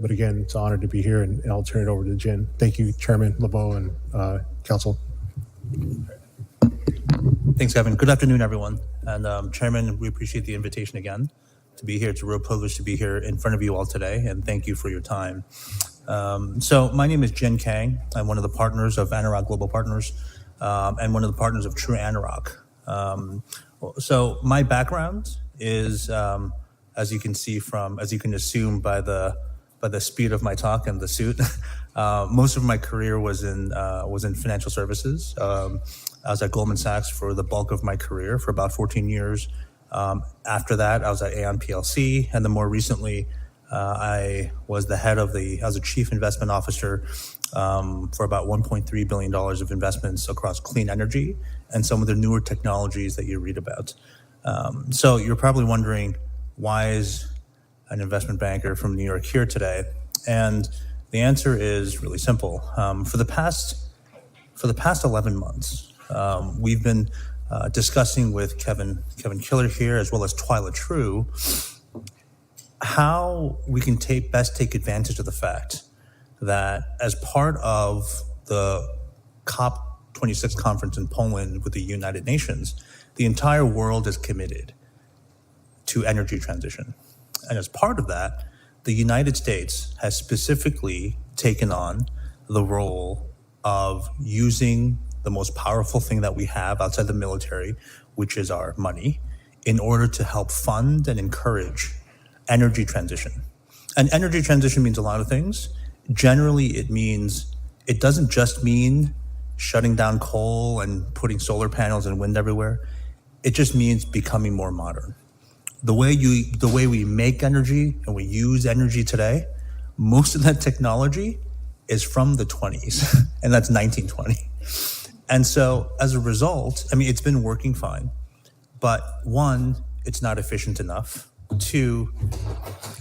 But again, it's an honor to be here, and I'll turn it over to Jen. Thank you, Chairman LeBeau and Council. Thanks, Kevin. Good afternoon, everyone. And Chairman, we appreciate the invitation again to be here. It's a real privilege to be here in front of you all today, and thank you for your time. So my name is Jen Kang. I'm one of the partners of Anorak Global Partners and one of the partners of True Anorak. So my background is, as you can assume by the speed of my talk and the suit, most of my career was in financial services. I was at Goldman Sachs for the bulk of my career for about 14 years. After that, I was at Aon PLC, and then more recently, I was a chief investment officer for about $1.3 billion of investments across clean energy and some of the newer technologies that you read about. So you're probably wondering, why is an investment banker from New York here today? And the answer is really simple. For the past 11 months, we've been discussing with Kevin Killer here, as well as Twyla True, how we can best take advantage of the fact that as part of the COP26 conference in Poland with the United Nations, the entire world is committed to energy transition. And as part of that, the United States has specifically taken on the role of using the most powerful thing that we have outside the military, which is our money, in order to help fund and encourage energy transition. And energy transition means a lot of things. Generally, it doesn't just mean shutting down coal and putting solar panels and wind everywhere. It just means becoming more modern. The way we make energy and we use energy today, most of that technology is from the 20s, and that's 1920. And so as a result, it's been working fine, but one, it's not efficient enough. Two,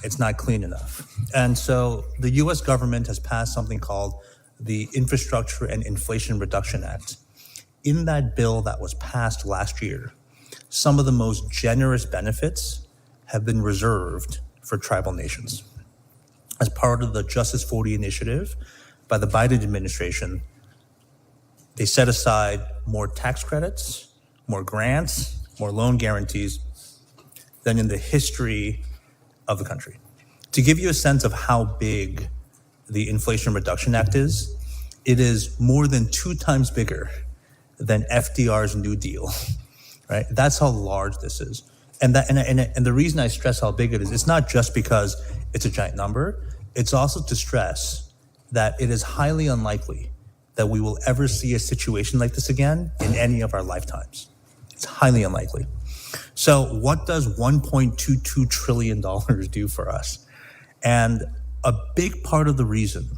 it's not clean enough. And so the US government has passed something called the Infrastructure and Inflation Reduction Act. In that bill that was passed last year, some of the most generous benefits have been reserved for tribal nations. As part of the Justice 40 initiative by the Biden administration, they set aside more tax credits, more grants, more loan guarantees than in the history of the country. To give you a sense of how big the Inflation Reduction Act is, it is more than 2 times bigger than FDR's New Deal, right? That's how large this is. And the reason I stress how big it is, it's not just because it's a giant number, it's also to stress that it is highly unlikely that we will ever see a situation like this again in any of our lifetimes. It's highly unlikely. So what does $1.22 trillion do for us? And a big part of the reason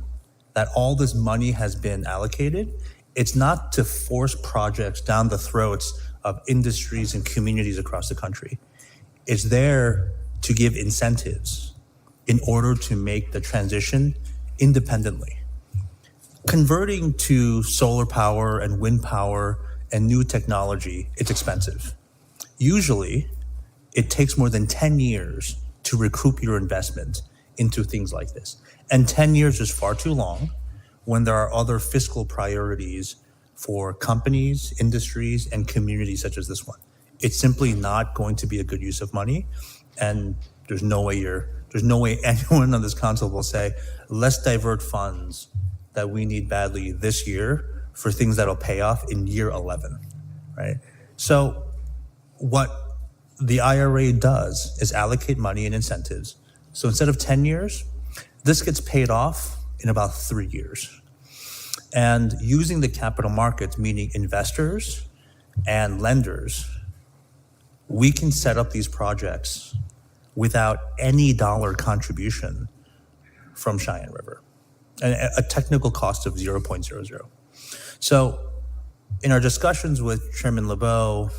that all this money has been allocated, it's not to force projects down the throats of industries and communities across the country. It's there to give incentives in order to make the transition independently. Converting to solar power and wind power and new technology, it's expensive. Usually, it takes more than 10 years to recoup your investment into things like this. And 10 years is far too long when there are other fiscal priorities for companies, industries, and communities such as this one. It's simply not going to be a good use of money, and there's no way anyone on this council will say, let's divert funds that we need badly this year for things that'll pay off in year 11, right? So what the IRA does is allocate money and incentives. So instead of 10 years, this gets paid off in about 3 years. And using the capital markets, meaning investors and lenders, we can set up these projects without any dollar contribution from Cheyenne River, and a technical cost of 0.00. So in our discussions with Chairman LeBeau,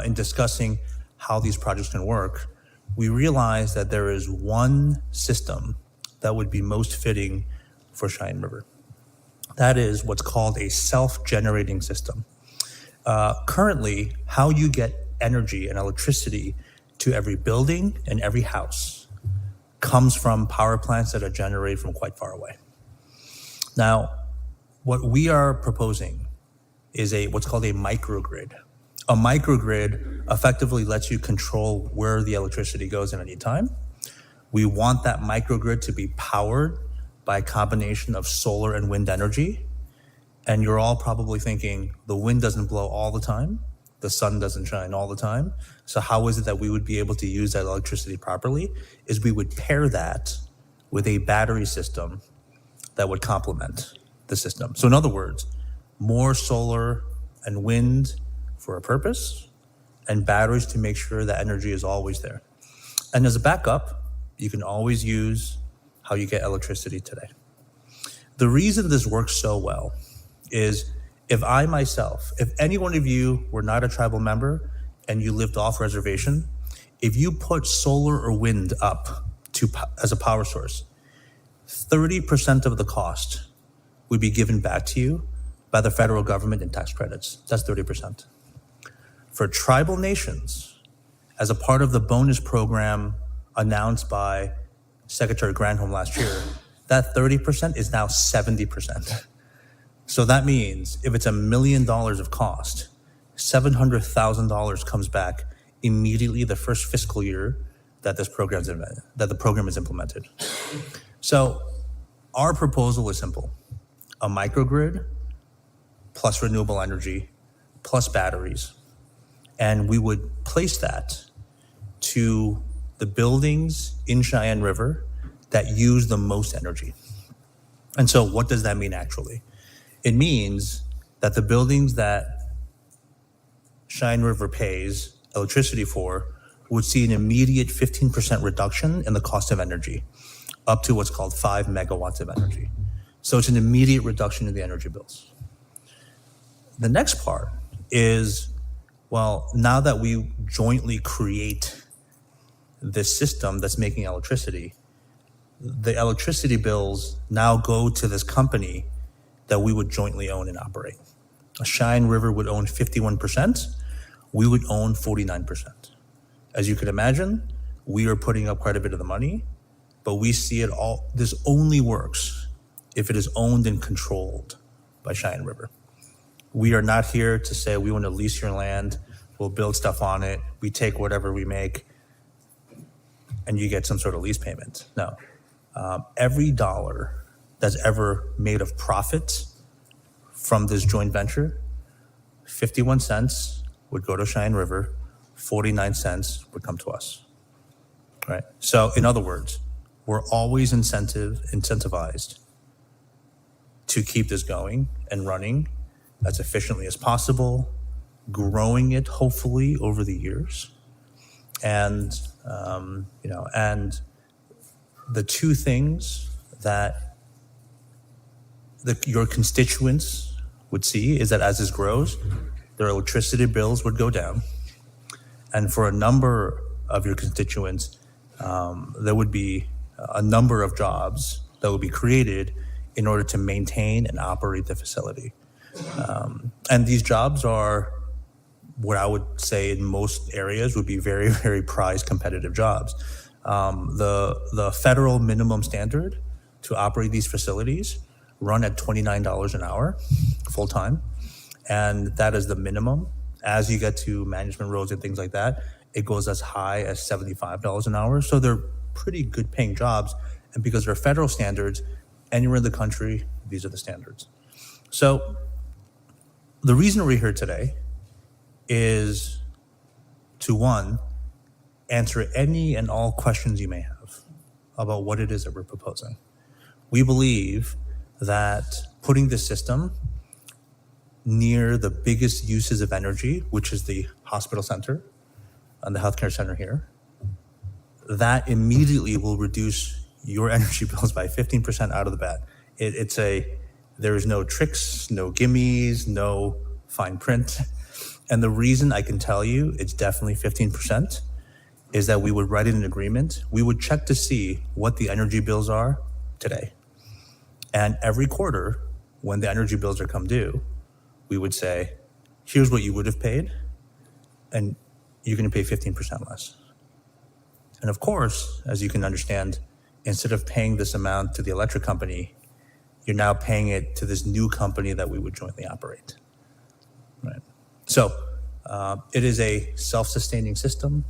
in discussing how these projects can work, we realized that there is one system that would be most fitting for Cheyenne River. That is what's called a self-generating system. Currently, how you get energy and electricity to every building and every house comes from power plants that are generated from quite far away. Now, what we are proposing is what's called a microgrid. A microgrid effectively lets you control where the electricity goes at any time. We want that microgrid to be powered by a combination of solar and wind energy. And you're all probably thinking, the wind doesn't blow all the time, the sun doesn't shine all the time. So how is it that we would be able to use that electricity properly? Is we would pair that with a battery system that would complement the system. So in other words, more solar and wind for a purpose, and batteries to make sure that energy is always there. And as a backup, you can always use how you get electricity today. The reason this works so well is if any one of you were not a tribal member and you lived off reservation, if you put solar or wind up as a power source, 30% of the cost would be given back to you by the federal government in tax credits. That's 30%. For tribal nations, as a part of the bonus program announced by Secretary Granholm last year, that 30% is now 70%. So that means if it's $1 million of cost, $700,000 comes back immediately the first fiscal year that the program is implemented. So our proposal is simple: a microgrid plus renewable energy plus batteries, and we would place that to the buildings in Cheyenne River that use the most energy. And so what does that mean actually? It means that the buildings that Cheyenne River pays electricity for would see an immediate 15% reduction in the cost of energy, up to what's called 5 megawatts of energy. So it's an immediate reduction in the energy bills. The next part is, well, now that we jointly create this system that's making electricity, the electricity bills now go to this company that we would jointly own and operate. Cheyenne River would own 51%, we would own 49%. As you can imagine, we are putting up quite a bit of the money, but we see it all, this only works if it is owned and controlled by Cheyenne River. We are not here to say we want to lease your land, we'll build stuff on it, we take whatever we make, and you get some sort of lease payment. No, every dollar that's ever made of profit from this joint venture, 51 cents would go to Cheyenne River, 49 cents would come to us, right? So in other words, we're always incentivized to keep this going and running as efficiently as possible, growing it hopefully over the years. And, and the two things that your constituents would see is that as this grows, their electricity bills would go down. And for a number of your constituents, there would be a number of jobs that would be created in order to maintain and operate the facility. And these jobs are what I would say in most areas would be very, very price competitive jobs. The federal minimum standard to operate these facilities run at $29 an hour full time. And that is the minimum. As you get to management roles and things like that, it goes as high as $75 an hour. So they're pretty good paying jobs. And because they're federal standards, anywhere in the country, these are the standards. So the reason we're here today is to, one, answer any and all questions you may have about what it is that we're proposing. We believe that putting this system near the biggest uses of energy, which is the hospital center and the healthcare center here, that immediately will reduce your energy bills by 15% out of the bat. There is no tricks, no gimmies, no fine print. And the reason I can tell you it's definitely 15% is that we would write in an agreement. We would check to see what the energy bills are today. And every quarter, when the energy bills are come due, we would say, here's what you would have paid, and you're going to pay 15% less. And of course, as you can understand, instead of paying this amount to the electric company, you're now paying it to this new company that we would jointly operate. Right. So it is a self-sustaining system.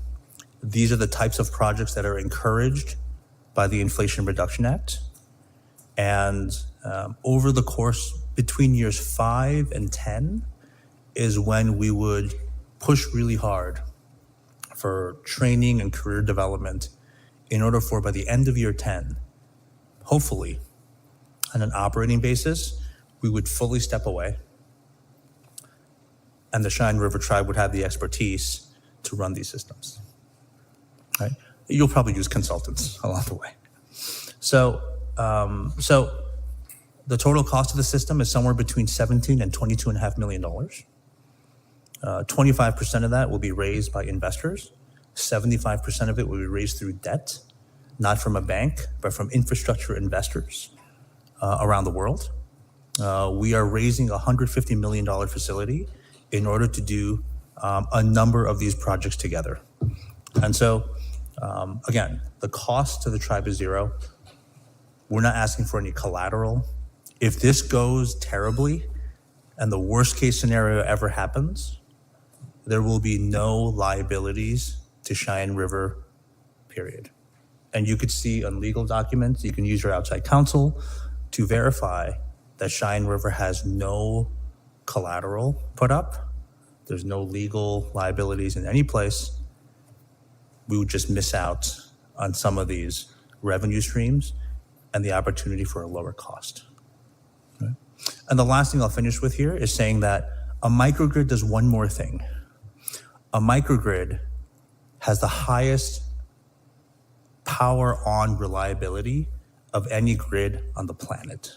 These are the types of projects that are encouraged by the Inflation Reduction Act. And over the course between years 5 and 10 is when we would push really hard for training and career development in order for, by the end of year 10, hopefully, on an operating basis, we would fully step away and the Cheyenne River Tribe would have the expertise to run these systems. Right? You'll probably use consultants along the way. So the total cost of the system is somewhere between $17 and $22.5 million. 25% of that will be raised by investors. 75% of it will be raised through debt, not from a bank, but from infrastructure investors around the world. We are raising a $150 million facility in order to do a number of these projects together. And so, again, the cost to the tribe is zero. We're not asking for any collateral. If this goes terribly and the worst case scenario ever happens, there will be no liabilities to Cheyenne River, period. And you could see on legal documents, you can use your outside counsel to verify that Cheyenne River has no collateral put up. There's no legal liabilities in any place. We would just miss out on some of these revenue streams and the opportunity for a lower cost. Okay? And the last thing I'll finish with here is saying that a microgrid does one more thing. A microgrid has the highest power on reliability of any grid on the planet.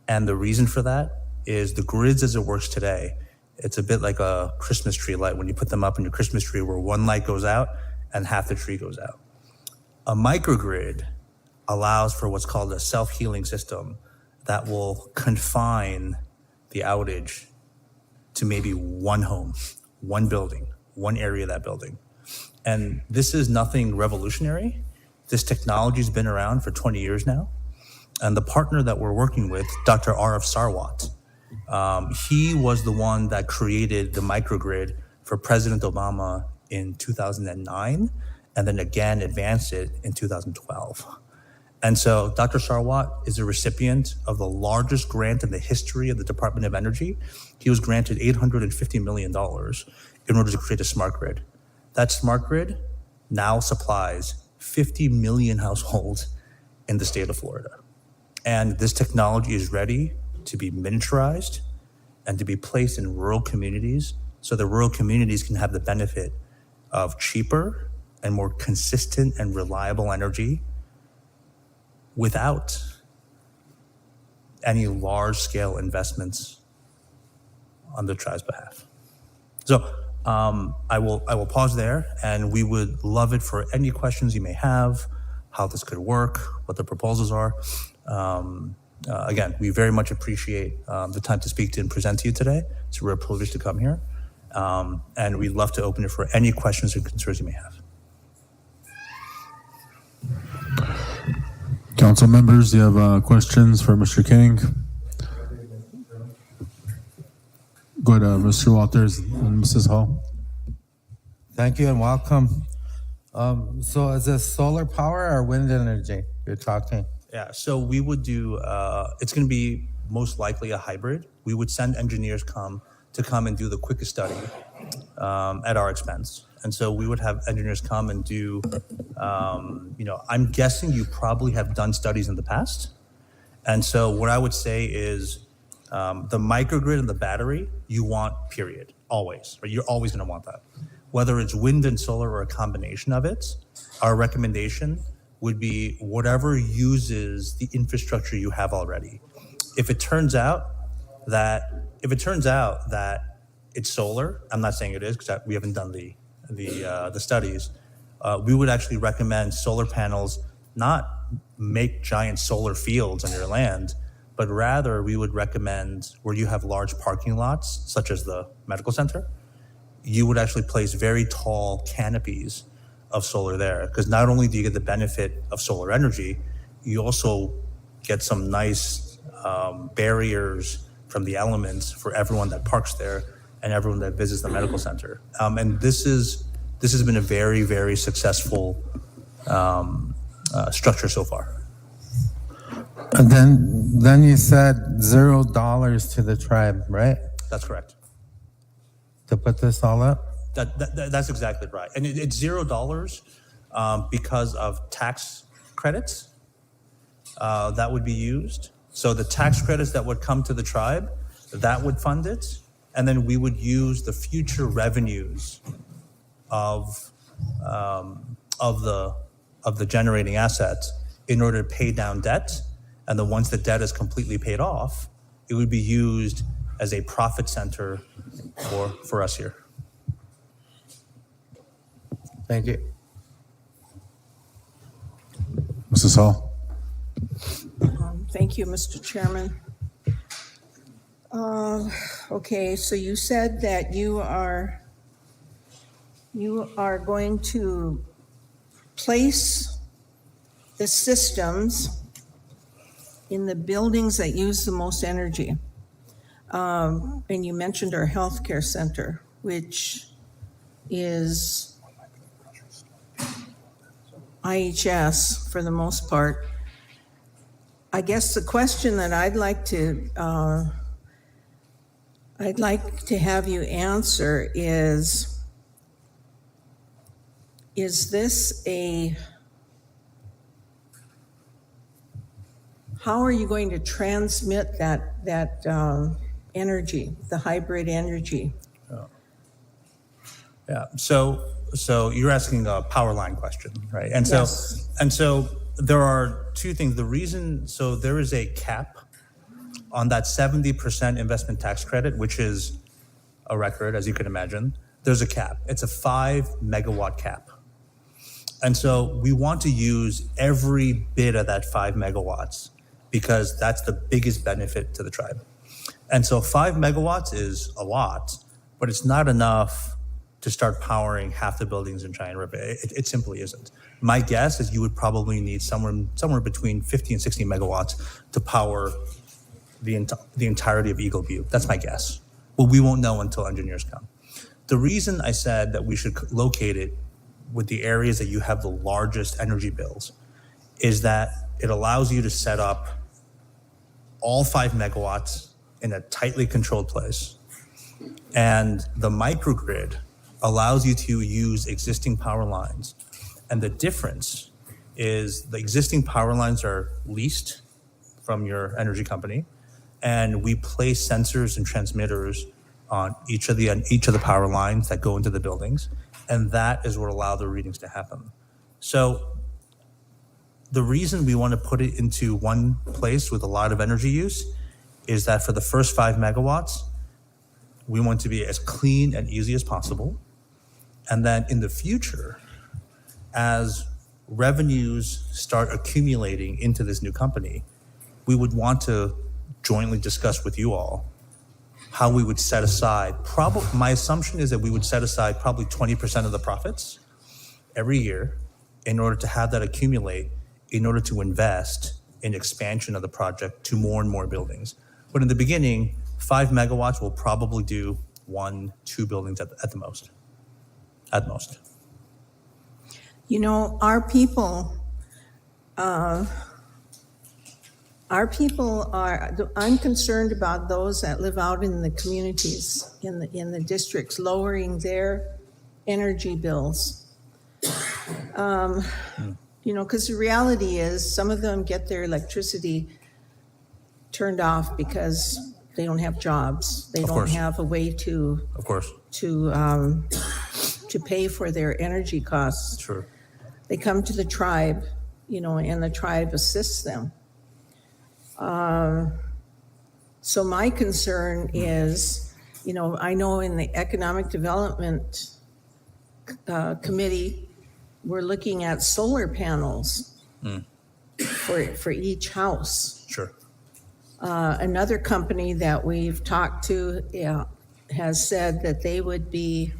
And the reason for that is the grids as it works today, it's a bit like a Christmas tree light when you put them up in your Christmas tree where one light goes out and half the tree goes out. A microgrid allows for what's called a self-healing system that will confine the outage to maybe one home, one building, one area of that building. And this is nothing revolutionary. This technology's been around for 20 years now. And the partner that we're working with, Dr. R.F. Sarwat, he was the one that created the microgrid for President Obama in 2009, and then again advanced it in 2012. And so Dr. Sarwat is a recipient of the largest grant in the history of the Department of Energy. He was granted $850 million in order to create a smart grid. That smart grid now supplies 50 million households in the state of Florida. And this technology is ready to be miniaturized and to be placed in rural communities so the rural communities can have the benefit of cheaper and more consistent and reliable energy without any large-scale investments on the tribe's behalf. So I will pause there, and we would love it for any questions you may have, how this could work, what the proposals are. Again, we very much appreciate the time to speak to and present to you today. It's a real privilege to come here, and we'd love to open it for any questions or concerns you may have. Council members, do you have questions for Mr. King? Go ahead, Mr. Walters and Mrs. Hall. Thank you and welcome. So is this solar power or wind energy you're talking? Yeah, so we would do, it's going to be most likely a hybrid. We would send engineers to come and do the quickest study at our expense. And so we would have engineers come and do, I'm guessing you probably have done studies in the past. And so what I would say is the microgrid and the battery, you want, period, always, right? You're always going to want that. Whether it's wind and solar or a combination of it, our recommendation would be whatever uses the infrastructure you have already. If it turns out that it's solar, I'm not saying it is because we haven't done the studies. We would actually recommend solar panels, not make giant solar fields on your land, but rather we would recommend where you have large parking lots, such as the medical center, you would actually place very tall canopies of solar there, because not only do you get the benefit of solar energy, you also get some nice barriers from the elements for everyone that parks there and everyone that visits the medical center. And this has been a very, very successful structure so far. And then you said $0 to the tribe, right? That's correct. To put this all up? That's exactly right. And it's $0 because of tax credits that would be used. So the tax credits that would come to the tribe, that would fund it. And then we would use the future revenues of the generating assets in order to pay down debt. And then once the debt is completely paid off, it would be used as a profit center for us here. Thank you. Mrs. Hall. Thank you, Mr. Chairman. Okay, so you said that you are going to place the systems in the buildings that use the most energy. And you mentioned our healthcare center, which is IHS for the most part. I guess the question that I'd like to have you answer is this how are you going to transmit that energy, the hybrid energy? Yeah. So you're asking a power line question, right? And Yes. so there are two things. So there is a cap on that 70% investment tax credit, which is a record, as you can imagine. There's a cap. It's a 5 megawatt cap. And so we want to use every bit of that 5 megawatts because that's the biggest benefit to the tribe. And so 5 megawatts is a lot, but it's not enough to start powering half the buildings in Cheyenne River. It simply isn't. My guess is you would probably need somewhere between 50 and 60 megawatts to power the entirety of Eagle View. That's my guess. Well, we won't know until engineers come. The reason I said that we should locate it with the areas that you have the largest energy bills is that it allows you to set up all 5 megawatts in a tightly controlled place. And the microgrid allows you to use existing power lines. And the difference is the existing power lines are leased from your energy company, and we place sensors and transmitters on each of the power lines that go into the buildings, and that is what allows the readings to happen. So the reason we want to put it into one place with a lot of energy use is that for the first 5 megawatts, we want to be as clean and easy as possible. And then in the future, as revenues start accumulating into this new company, we would want to jointly discuss with you all how we would set aside, my assumption is that we would set aside probably 20% of the profits every year in order to have that accumulate in order to invest in expansion of the project to more and more buildings. But in the beginning, 5 megawatts will probably do 1-2 buildings at the most. At most. You know, our people are, I'm concerned about those that live out in the communities, in the districts, lowering their energy bills. You know, because the reality is some of them get their electricity turned off because they don't have jobs. They don't have a way to, of course, to pay for their energy costs. Sure. They come to the tribe, you know, and the tribe assists them. So my concern is, you know, I know in the Economic Development Committee, we're looking at solar panels for each house. Sure. Another company that we've talked to has said that they would be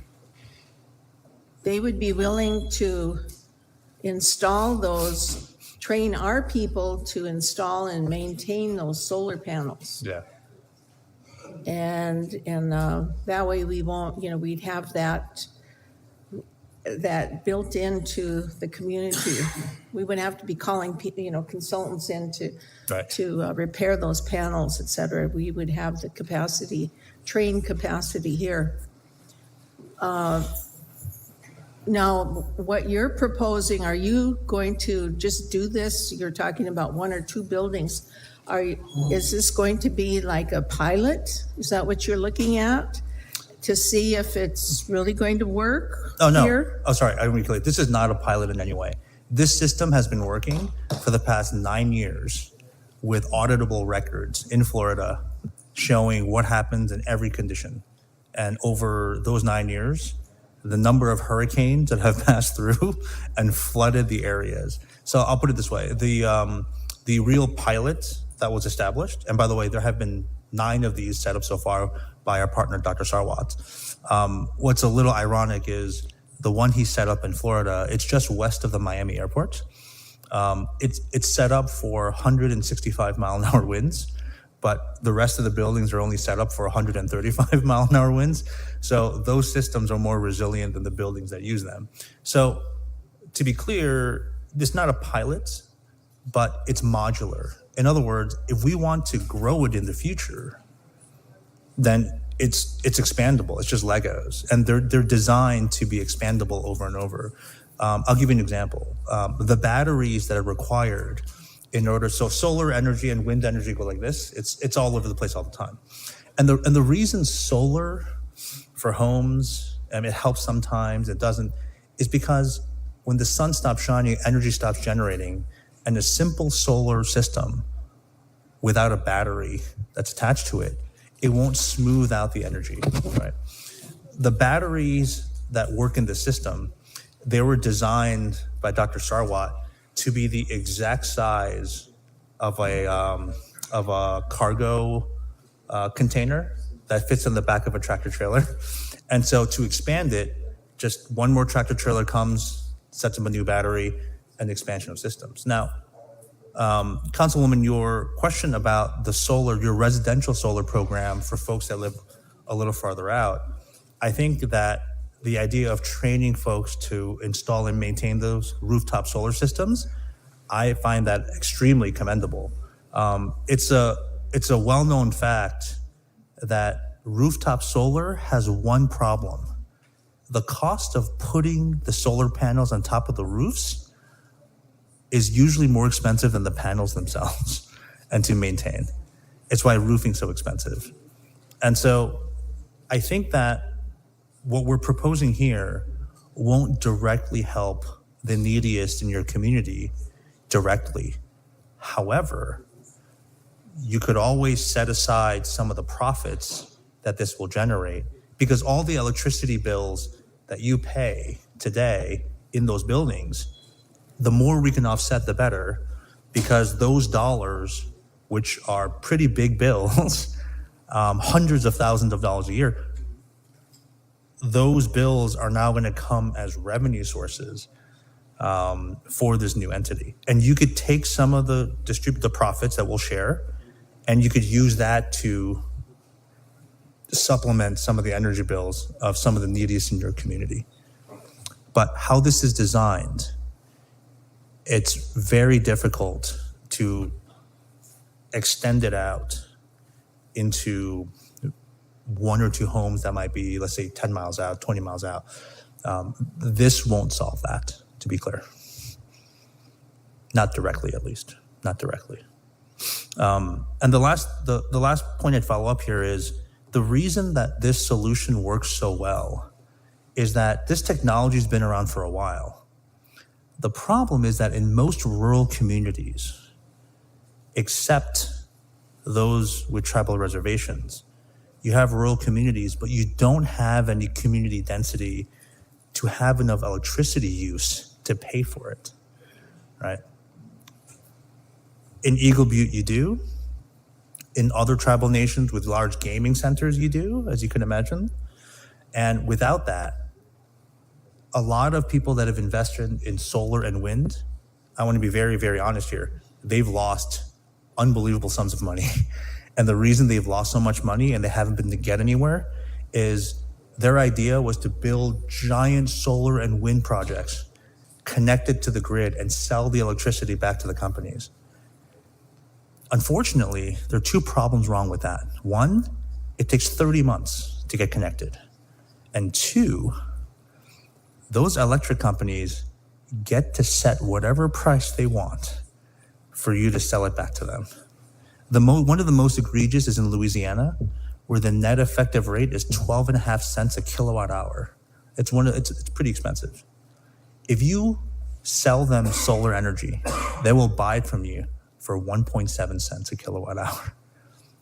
they would be willing to install those, train our people to install and maintain those solar panels. Yeah. And that way we won't, we'd have that built into the community. We wouldn't have to be calling consultants in Right. to repair those panels, et cetera. We would have the capacity, train capacity here. Now, what you're proposing, are you going to just do this? You're talking about 1 or 2 buildings. Is this going to be like a pilot? Is that what you're looking at? To see if it's really going to work Oh, no. here? Oh, sorry. I didn't clear. This is not a pilot in any way. This system has been working for the past 9 years with auditable records in Florida showing what happens in every condition. And over those 9 years, the number of hurricanes that have passed through and flooded the areas. So I'll put it this way. The real pilot that was established, and by the way, there have been 9 of these set up so far by our partner, Dr. Sarwat. What's a little ironic is the one he set up in Florida, it's just west of the Miami airport. It's set up for 165 mile an hour winds, but the rest of the buildings are only set up for 135 mile an hour winds. So those systems are more resilient than the buildings that use them. So to be clear, it's not a pilot, but it's modular. In other words, if we want to grow it in the future, then it's expandable. It's just Legos, and they're designed to be expandable over and over. I'll give you an example. The batteries that are required in order, so solar energy and wind energy go like this. It's all over the place all the time, and the reason solar for homes, I mean, it helps sometimes, it doesn't, is because when the sun stops shining, energy stops generating, and a simple solar system without a battery that's attached to it, it won't smooth out the energy, right? The batteries that work in the system, they were designed by Dr. Sarwat to be the exact size of a cargo container that fits in the back of a tractor trailer. And so to expand it, just one more tractor trailer comes, sets up a new battery, and expansion of systems. Now, Councilwoman, your question about the solar, your residential solar program for folks that live a little farther out, I think that the idea of training folks to install and maintain those rooftop solar systems, I find that extremely commendable. It's a well-known fact that rooftop solar has one problem. The cost of putting the solar panels on top of the roofs is usually more expensive than the panels themselves and to maintain. It's why roofing's so expensive. And so I think that what we're proposing here won't directly help the neediest in your community directly. However, you could always set aside some of the profits that this will generate, because all the electricity bills that you pay today in those buildings, the more we can offset, the better, because those dollars, which are pretty big bills, hundreds of thousands of dollars a year, those bills are now going to come as revenue sources for this new entity. And you could take some of the profits that we'll share, and you could use that to supplement some of the energy bills of some of the neediest in your community. But how this is designed, it's very difficult to extend it out into 1 or 2 homes that might be, let's say, 10 miles out, 20 miles out. This won't solve that, to be clear. Not directly, at least. Not directly. And the last point I'd follow up here is the reason that this solution works so well is that this technology has been around for a while. The problem is that in most rural communities, except those with tribal reservations, you have rural communities, but you don't have any community density to have enough electricity use to pay for it, right? In Eagle Butte, you do. In other tribal nations with large gaming centers, you do, as you can imagine. And without that, a lot of people that have invested in solar and wind, I want to be very, very honest here, they've lost unbelievable sums of money. And the reason they've lost so much money and they haven't been to get anywhere is their idea was to build giant solar and wind projects connected to the grid and sell the electricity back to the companies. Unfortunately, there are two problems wrong with that. One, it takes 30 months to get connected. And two, those electric companies get to set whatever price they want for you to sell it back to them. One of the most egregious is in Louisiana, where the net effective rate is 12.5 cents a kilowatt hour. It's pretty expensive. If you sell them solar energy, they will buy it from you for 1.7 cents a kilowatt hour.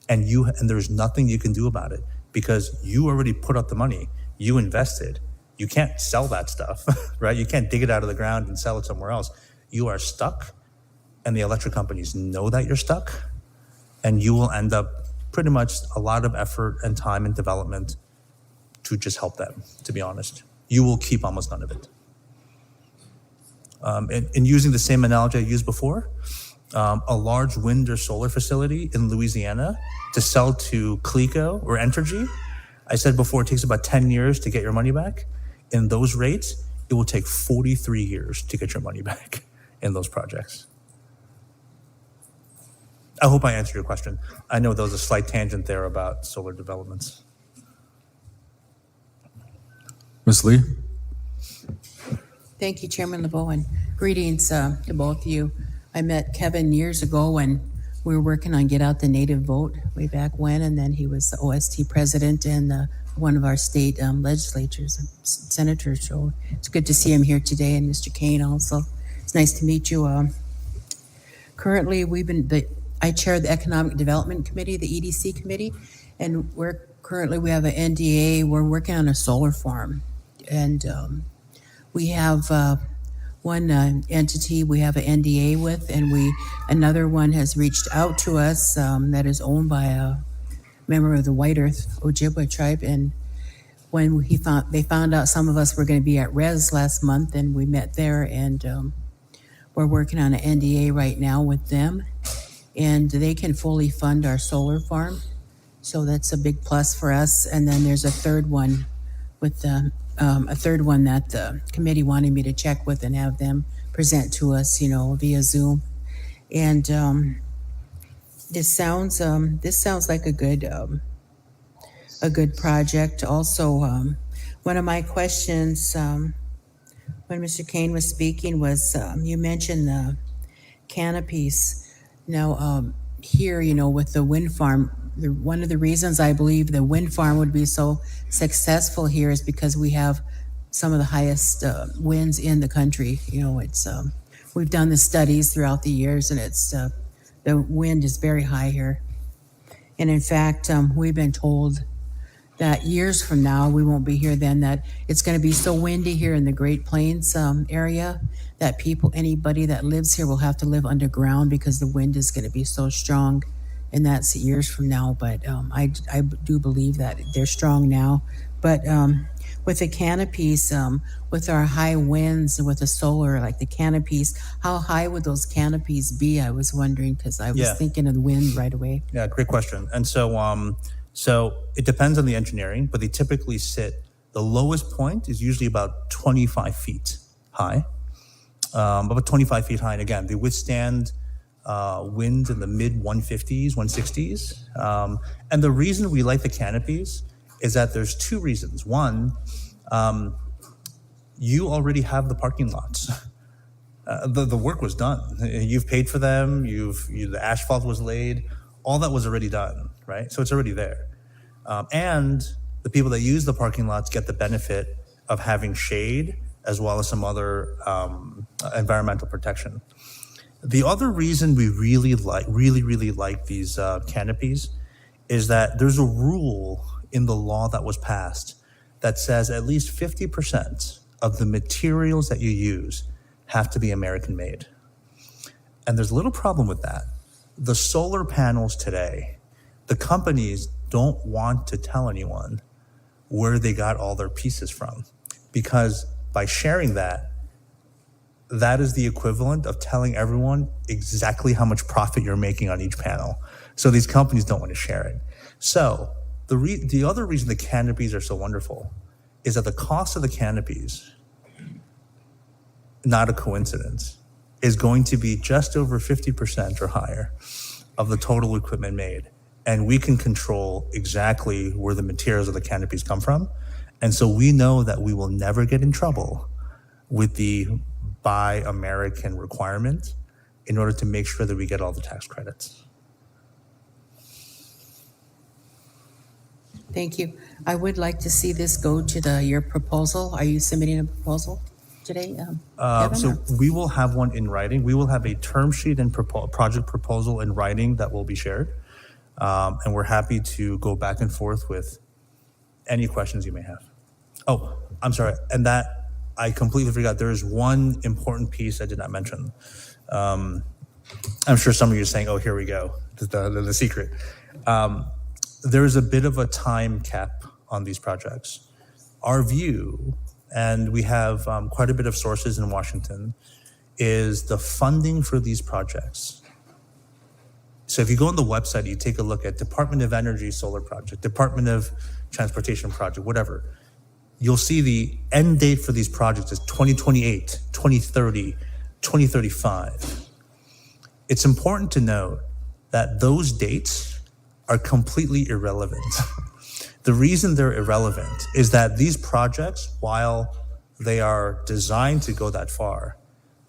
And there's nothing you can do about it because you already put up the money, you invested. You can't sell that stuff, right? You can't dig it out of the ground and sell it somewhere else. You are stuck, and the electric companies know that you're stuck, and you will end up pretty much a lot of effort and time and development to just help them, to be honest. You will keep almost none of it. And using the same analogy I used before, a large wind or solar facility in Louisiana to sell to Clico or Entergy, I said before, it takes about 10 years to get your money back. In those rates, it will take 43 years to get your money back in those projects. I hope I answered your question. I know there was a slight tangent there about solar developments. Ms. Lee? Thank you, Chairman LeBeau, and greetings to both of you. I met Kevin years ago when we were working on Get Out the Native Vote way back when, and then he was the OST president and one of our state legislatures, senators. So it's good to see him here today, and Mr. Kane also. It's nice to meet you. Currently, I chair the Economic Development Committee, the EDC committee, and we have an NDA. We're working on a solar farm, and we have one entity we have an NDA with, and another one has reached out to us that is owned by a member of the White Earth Ojibwa tribe. And when they found out some of us were going to be at Res last month, and we met there, and we're working on an NDA right now with them, and they can fully fund our solar farm. So that's a big plus for us. And then there's a third one with a third one that the committee wanted me to check with and have them present to us, via Zoom. And this sounds like a good project. Also, one of my questions when Mr. Kane was speaking was you mentioned the canopies. Now, here, with the wind farm, one of the reasons I believe the wind farm would be so successful here is because we have some of the highest winds in the country. We've done the studies throughout the years, and the wind is very high here. And in fact, we've been told that years from now, we won't be here then, that it's going to be so windy here in the Great Plains area that anybody that lives here will have to live underground because the wind is going to be so strong. And that's years from now, but I do believe that they're strong now. But with the canopies, with our high winds and with the solar, like the canopies, how high would those canopies be? I was wondering because I was thinking of the wind right away. Yeah, great question. And so it depends on the engineering, but they typically the lowest point is usually about 25 feet high, about 25 feet high. And again, they withstand winds in the mid 150s, 160s. And the reason we like the canopies is that there's two reasons. One, you already have the parking lots. The work was done. You've paid for them. The asphalt was laid. All that was already done, right? So it's already there. And the people that use the parking lots get the benefit of having shade as well as some other environmental protection. The other reason we really like these canopies is that there's a rule in the law that was passed that says at least 50% of the materials that you use have to be American made. And there's a little problem with that. The solar panels today, the companies don't want to tell anyone where they got all their pieces from, because by sharing that, that is the equivalent of telling everyone exactly how much profit you're making on each panel. So these companies don't want to share it. So the other reason the canopies are so wonderful is that the cost of the canopies, not a coincidence, is going to be just over 50% or higher of the total equipment made. And we can control exactly where the materials of the canopies come from. And so we know that we will never get in trouble with the Buy American requirement in order to make sure that we get all the tax credits. Thank you. I would like to see this go to your proposal. Are you submitting a proposal today, Kevin? So or- we will have one in writing. We will have a term sheet and project proposal in writing that will be shared. And we're happy to go back and forth with any questions you may have. Oh, I'm sorry. And that I completely forgot. There is one important piece I did not mention. I'm sure some of you are saying, oh, here we go, the secret. There is a bit of a time cap on these projects. Our view, and we have quite a bit of sources in Washington, is the funding for these projects. So if you go on the website, you take a look at Department of Energy solar project, Department of Transportation project, whatever. You'll see the end date for these projects is 2028, 2030, 2035. It's important to note that those dates are completely irrelevant. The reason they're irrelevant is that these projects, while they are designed to go that far,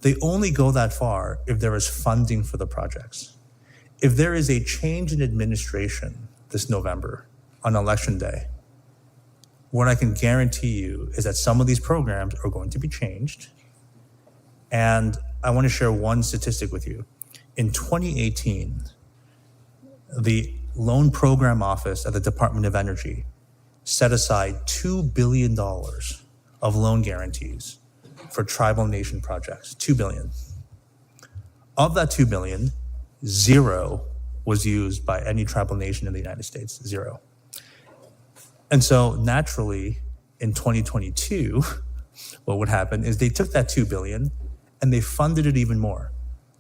they only go that far if there is funding for the projects. If there is a change in administration this November on Election Day, what I can guarantee you is that some of these programs are going to be changed. And I want to share one statistic with you. In 2018, the Loan Program Office at the Department of Energy set aside $2 billion of loan guarantees for tribal nation projects, $2 billion. Of that $2 billion, zero was used by any tribal nation in the United States, zero. And so naturally, in 2022, what would happen is they took that $2 billion and they funded it even more.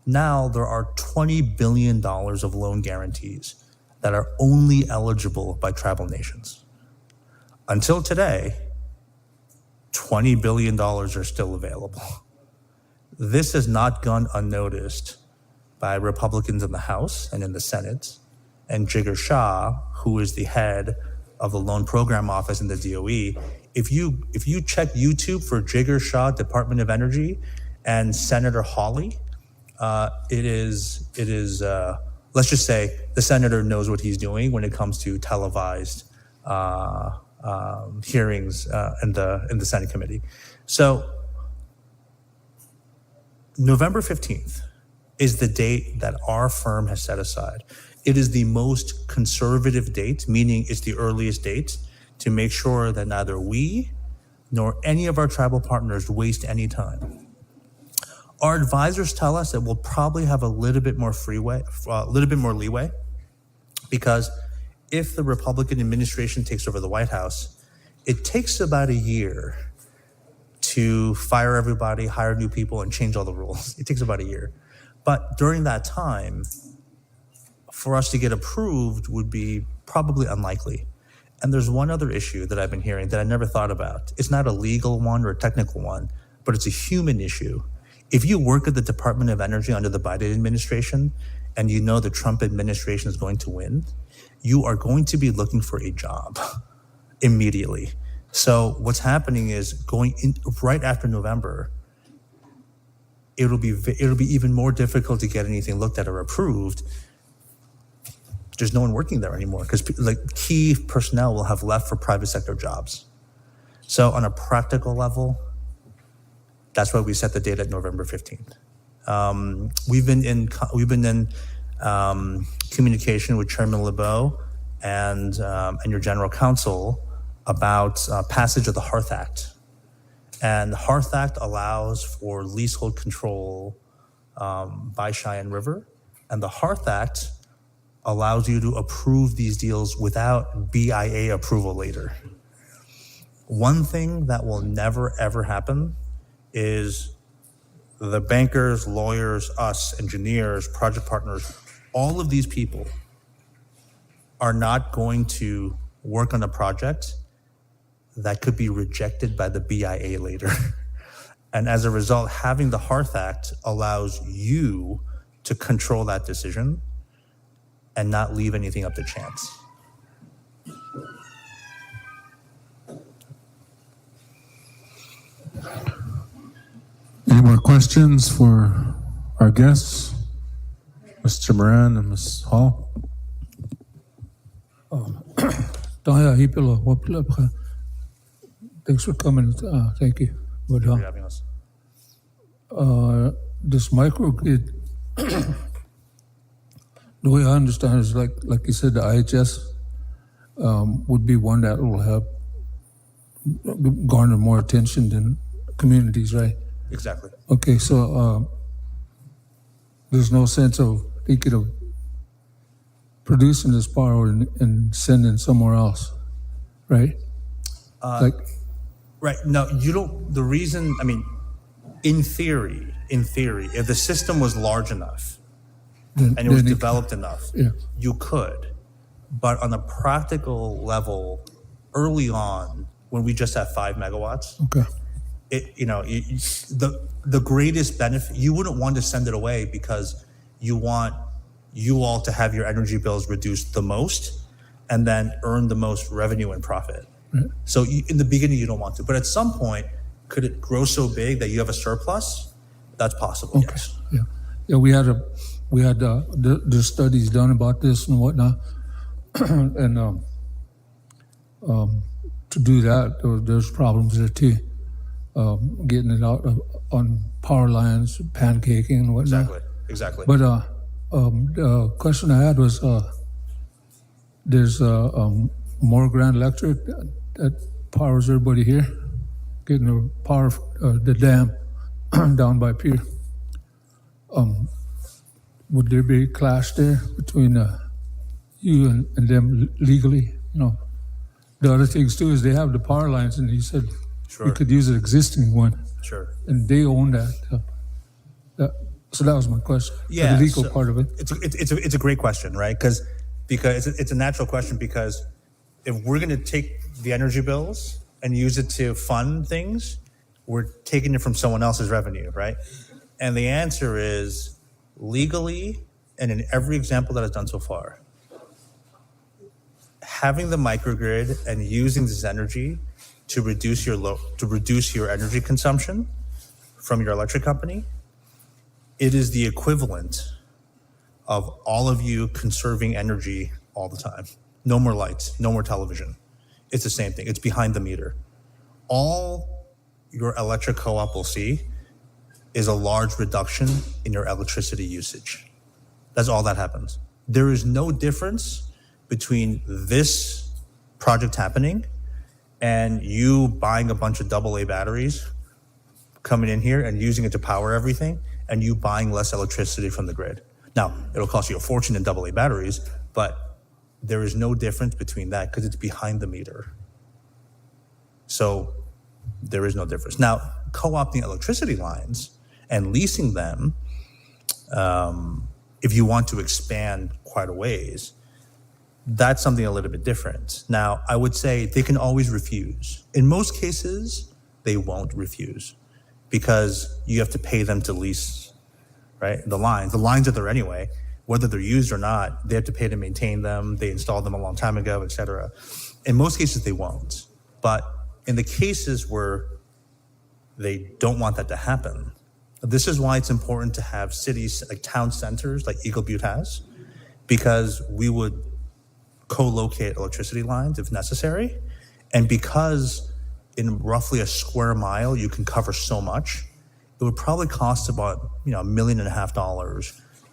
Now there are $20 billion of loan guarantees that are only eligible by tribal nations. Until today, $20 billion are still available. This has not gone unnoticed by Republicans in the House and in the Senate, and Jigar Shah, who is the head of the Loan Program Office in the DOE. If you check YouTube for Jigar Shah, Department of Energy, and Senator Hawley, it is let's just say the senator knows what he's doing when it comes to televised hearings in the Senate committee. So November 15th is the date that our firm has set aside. It is the most conservative date, meaning it's the earliest date, to make sure that neither we nor any of our tribal partners waste any time. Our advisors tell us that we'll probably have a little bit more leeway, because if the Republican administration takes over the White House, it takes about a year to fire everybody, hire new people, and change all the rules. It takes about a year. But during that time, for us to get approved would be probably unlikely. And there's one other issue that I've been hearing that I never thought about. It's not a legal one or a technical one, but it's a human issue. If you work at the Department of Energy under the Biden administration and you know the Trump administration is going to win, you are going to be looking for a job immediately. So what's happening is going in right after November, it'll be even more difficult to get anything looked at or approved. There's no one working there anymore because key personnel will have left for private sector jobs. So on a practical level, that's why we set the date at November 15th. We've been in communication with Chairman LeBeau and your general counsel about passage of the Hearth Act. And the Hearth Act allows for leasehold control by Cheyenne River. And the Hearth Act allows you to approve these deals without BIA approval later. One thing that will never, ever happen is the bankers, lawyers, us, engineers, project partners, all of these people are not going to work on a project that could be rejected by the BIA later. And as a result, having the Hearth Act allows you to control that decision and not leave anything up to chance. Any more questions for our guests, Mr. Moran and Ms. Hall? Thanks for coming. Thank you. But, For having us. this microgrid, the way I understand is like you said, the IHS would be one that will have garner more attention than communities, right? Exactly. Okay, so there's no sense of thinking of producing this power and sending somewhere else, right? Right. No, you don't. The reason, I mean, in theory, if the system was large enough and it was developed enough, yeah. you could. But on a practical level, early on, when we just have 5 megawatts, Okay. The greatest benefit, you wouldn't want to send it away because you want you all to have your energy bills reduced the most and then earn the most revenue and profit. Right. So in the beginning, you don't want to. But at some point, could it grow so big that you have a surplus? That's possible, Okay. yes. Yeah. Yeah. We had the studies done about this and whatnot, and to do that, there's problems there too. Getting it out on power lines, pancaking and whatnot. Exactly. But the question I had was, there's more Grand Electric that powers everybody here, getting the power, the dam down by Pier. Would there be a clash there between you and them legally? You know, the other things too is they have the power lines, and he said Sure. we could use an existing one, Sure. and they own that. So that was my question. Yeah, the legal so part of it. It's a great question, right? Because it's a natural question, because if we're going to take the energy bills and use it to fund things, we're taking it from someone else's revenue, right? And the answer is legally, and in every example that I've done so far, having the microgrid and using this energy to reduce your energy consumption from your electric company, it is the equivalent of all of you conserving energy all the time. No more lights, no more television. It's the same thing. It's behind the meter. All your electric co-op will see is a large reduction in your electricity usage. That's all that happens. There is no difference between this project happening and you buying a bunch of AA batteries, coming in here and using it to power everything, and you buying less electricity from the grid. Now, it'll cost you a fortune in AA batteries, but there is no difference between that because it's behind the meter. So there is no difference. Now, co-opting electricity lines and leasing them, if you want to expand quite a ways, that's something a little bit different. Now, I would say they can always refuse. In most cases, they won't refuse because you have to pay them to lease, right? The lines are there anyway. Whether they're used or not, they have to pay to maintain them. They installed them a long time ago, et cetera. In most cases, they won't. But in the cases where they don't want that to happen, this is why it's important to have cities, like town centers, like Eagle Butte has, because we would co-locate electricity lines if necessary. And because in roughly a square mile, you can cover so much, it would probably cost about $1.5 million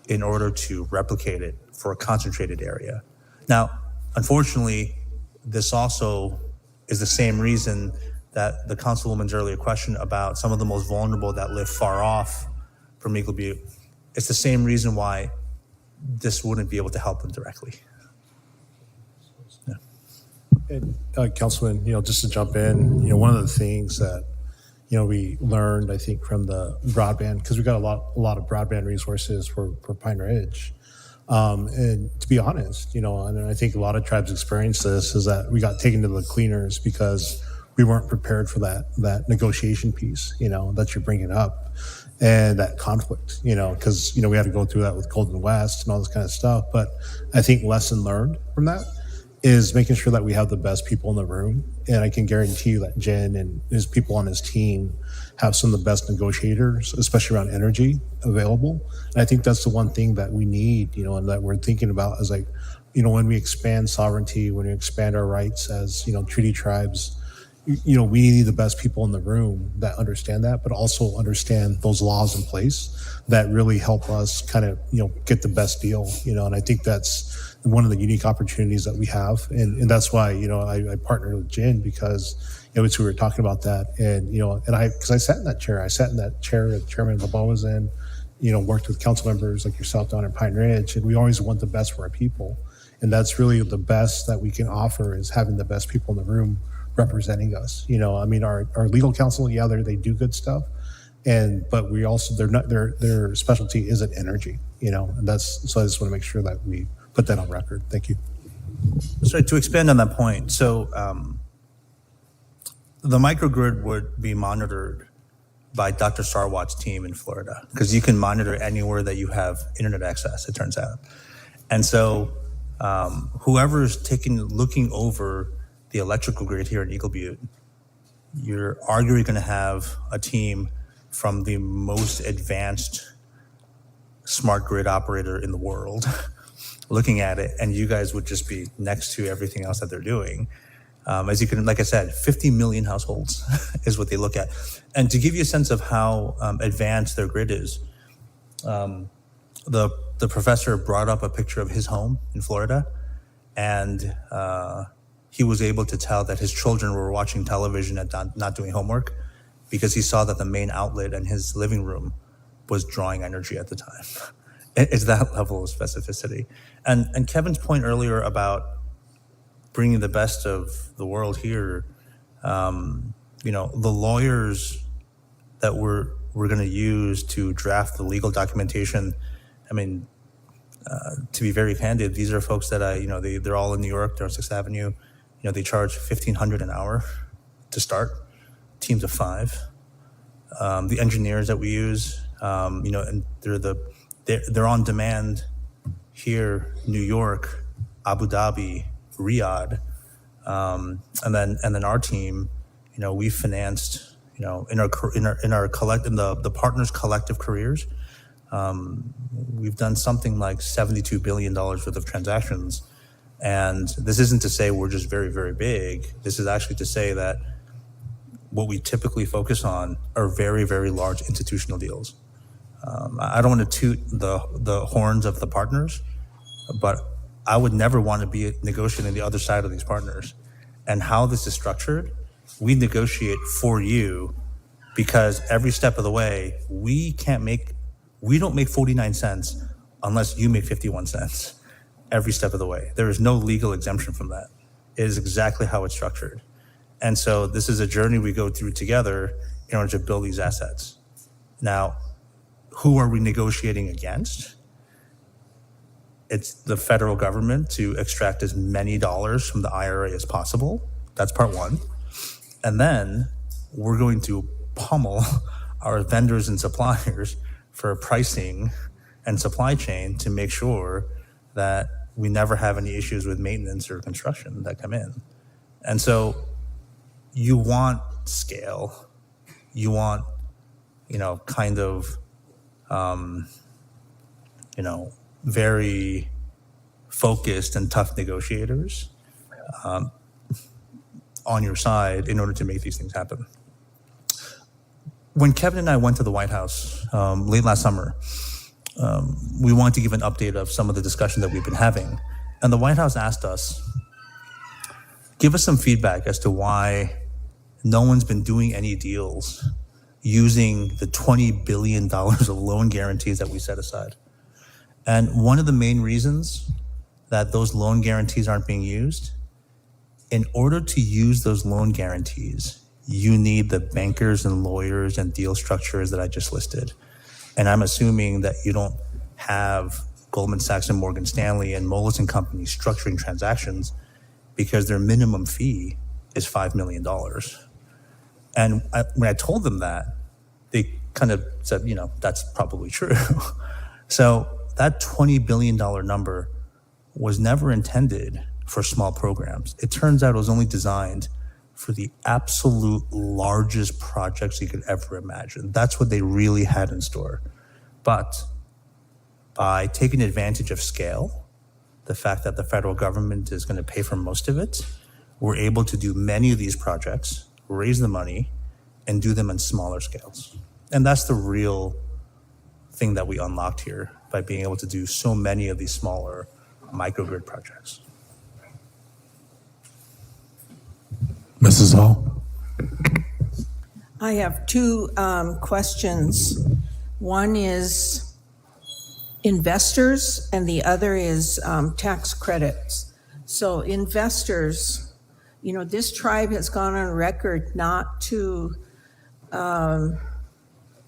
in order to replicate it for a concentrated area. Now, unfortunately, this also is the same reason that the Councilwoman's earlier question about some of the most vulnerable that live far off from Eagle Butte, it's the same reason why this wouldn't be able to help them directly. Yeah. And Councilman, just to jump in, one of the things that we learned, I think, from the broadband, because we got a lot of broadband resources for Pine Ridge. And to be honest, and I think a lot of tribes experience this, is that we got taken to the cleaners because we weren't prepared for that negotiation piece, that you're bringing up, and that conflict, because, we had to go through that with Golden West and all this kind of stuff. But I think lesson learned from that is making sure that we have the best people in the room. And I can guarantee you that Jen and his people on his team have some of the best negotiators, especially around energy, available. And I think that's the one thing that we need, and that we're thinking about is like, when we expand sovereignty, when we expand our rights as, treaty tribes, we need the best people in the room that understand that, but also understand those laws in place that really help us kind of, get the best deal, and I think that's one of the unique opportunities that we have. And that's why, I partnered with Jen because, we were talking about that. And, because I sat in that chair that Chairman LeBeau was in, worked with council members like yourself down in Pine Ridge. And we always want the best for our people. And that's really the best that we can offer, is having the best people in the room representing us. Our legal counsel, they do good stuff. But we also, their specialty isn't energy, and so I just want to make sure that we put that on record. Thank you. Sorry, to expand on that point. So the microgrid would be monitored by Dr. Sarwat's team in Florida, because you can monitor anywhere that you have internet access, it turns out. And so whoever's looking over the electrical grid here in Eagle Butte, you're arguably going to have a team from the most advanced smart grid operator in the world looking at it, and you guys would just be next to everything else that they're doing. As you can, like I said, 50 million households is what they look at. And to give you a sense of how advanced their grid is, the professor brought up a picture of his home in Florida, and he was able to tell that his children were watching television and not doing homework, because he saw that the main outlet in his living room was drawing energy at the time. It's that level of specificity. And Kevin's point earlier about bringing the best of the world here, the lawyers that we're going to use to draft the legal documentation, to be very candid, these are folks that they're all in New York, they're on 6th Avenue. They charge $1,500 an hour to start, teams of 5. The engineers that we use, and they're on demand here, New York, Abu Dhabi, Riyadh, and then our team, we financed, in the partners' collective careers, we've done something like $72 billion worth of transactions. And this isn't to say we're just very, very big. This is actually to say that what we typically focus on are very, very large institutional deals. I don't want to toot the horns of the partners, but I would never want to be negotiating the other side of these partners. And how this is structured, we negotiate for you, because every step of the way, we don't make 49 cents unless you make 51 cents every step of the way. There is no legal exemption from that. It is exactly how it's structured. And so this is a journey we go through together in order to build these assets. Now, who are we negotiating against? It's the federal government to extract as many dollars from the IRA as possible. That's part one. And then we're going to pummel our vendors and suppliers for pricing and supply chain to make sure that we never have any issues with maintenance or construction that come in. And so you want scale, you want, very focused and tough negotiators on your side in order to make these things happen. When Kevin and I went to the White House late last summer, we wanted to give an update of some of the discussion that we've been having. And the White House asked us, give us some feedback as to why no one's been doing any deals using the $20 billion of loan guarantees that we set aside. And one of the main reasons that those loan guarantees aren't being used, In order to use those loan guarantees, you need the bankers and lawyers and deal structures that I just listed. And I'm assuming that you don't have Goldman Sachs and Morgan Stanley and Moelis and Company structuring transactions because their minimum fee is $5 million. And when I told them that, they kind of said, that's probably true. So that $20 billion number was never intended for small programs. It turns out it was only designed for the absolute largest projects you could ever imagine. That's what they really had in store. But by taking advantage of scale, the fact that the federal government is going to pay for most of it, we're able to do many of these projects, raise the money, and do them in smaller scales. And that's the real thing that we unlocked here by being able to do so many of these smaller microgrid projects. Mrs. Hall. I have two questions. One is investors, and the other is tax credits. So investors, this tribe has gone on record not to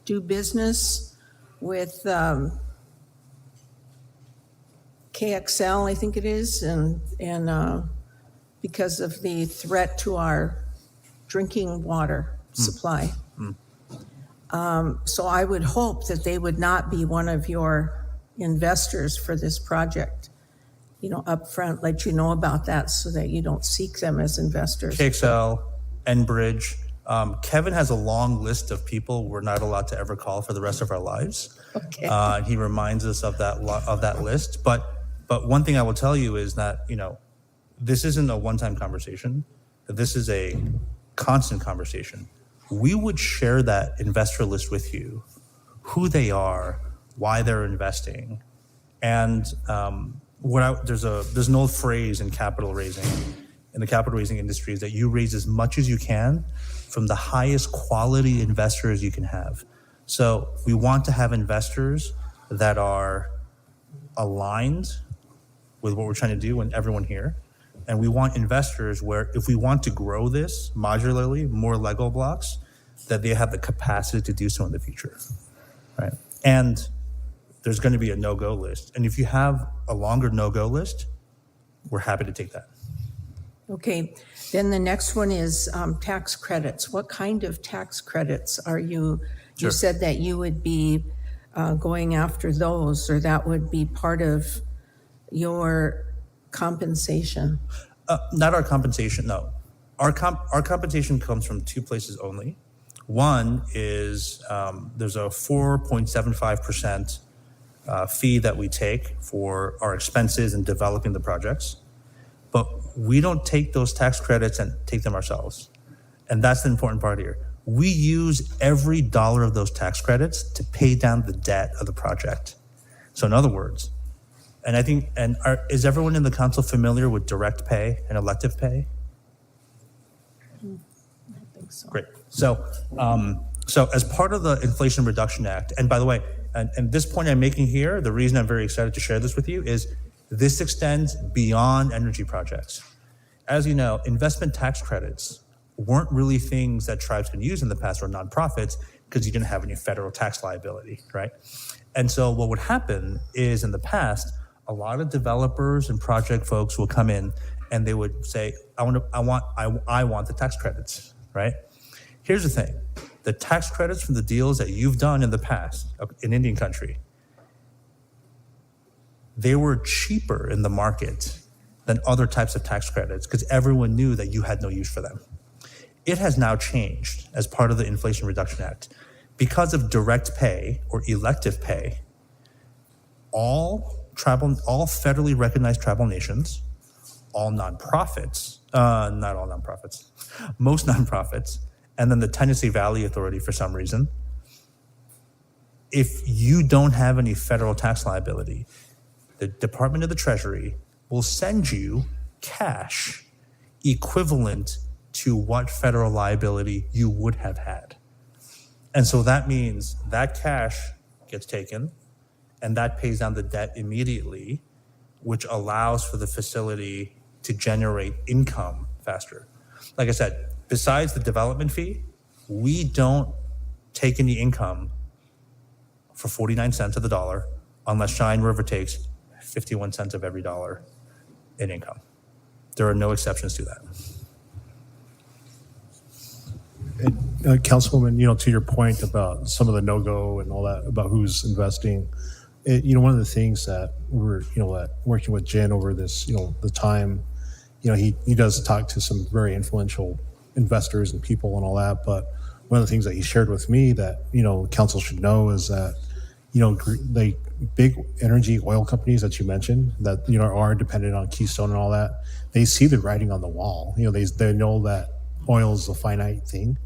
do business with KXL, I think it is, and because of the threat to our drinking water supply. So I would hope that they would not be one of your investors for this project. Up front, let you know about that so that you don't seek them as investors. KXL, Enbridge. Kevin has a long list of people we're not allowed to ever call for the rest of our lives. Okay. He reminds us of that list. But one thing I will tell you is that this isn't a one-time conversation. This is a constant conversation. We would share that investor list with you, who they are, why they're investing, and there's an old phrase in capital raising, in the capital raising industry, is that you raise as much as you can from the highest quality investors you can have. So we want to have investors that are aligned with what we're trying to do and everyone here. And we want investors where if we want to grow this modularly, more Lego blocks, that they have the capacity to do so in the future, right? And there's going to be a no-go list. And if you have a longer no-go list, we're happy to take that. Okay, then the next one is tax credits. What kind of tax credits are you? Sure. You said that you would be going after those, or that would be part of your compensation. Not our compensation, no. Our compensation comes from two places only. One is there's a 4.75% fee that we take for our expenses in developing the projects. But we don't take those tax credits and take them ourselves. And that's the important part here. We use every dollar of those tax credits to pay down the debt of the project. So in other words, is everyone in the council familiar with direct pay and elective pay? I think so. Great. So as part of the Inflation Reduction Act, and by the way, and this point I'm making here, the reason I'm very excited to share this with you is this extends beyond energy projects. As you know, investment tax credits weren't really things that tribes can use in the past or nonprofits because you didn't have any federal tax liability, right? And so what would happen is in the past, a lot of developers and project folks will come in and they would say, I want the tax credits, right? Here's the thing. The tax credits from the deals that you've done in the past in Indian country, they were cheaper in the market than other types of tax credits because everyone knew that you had no use for them. It has now changed as part of the Inflation Reduction Act. Because of direct pay or elective pay, all federally recognized tribal nations, all nonprofits, not all nonprofits, most nonprofits, and then the Tennessee Valley Authority for some reason, if you don't have any federal tax liability, the Department of the Treasury will send you cash equivalent to what federal liability you would have had. And so that means that cash gets taken and that pays down the debt immediately, which allows for the facility to generate income faster. Like I said, besides the development fee, we don't take any income for 49 cents of the dollar unless Cheyenne River takes 51 cents of every dollar in income. There are no exceptions to that. Councilwoman, to your point about some of the no-go and all that, about who's investing, one of the things that we're, that working with Jen over this, the time, he does talk to some very influential investors and people and all that. But one of the things that he shared with me that, council should know is that, the big energy oil companies that you mentioned that, are dependent on Keystone and all that, they see the writing on the wall. They know that oil is a finite thing.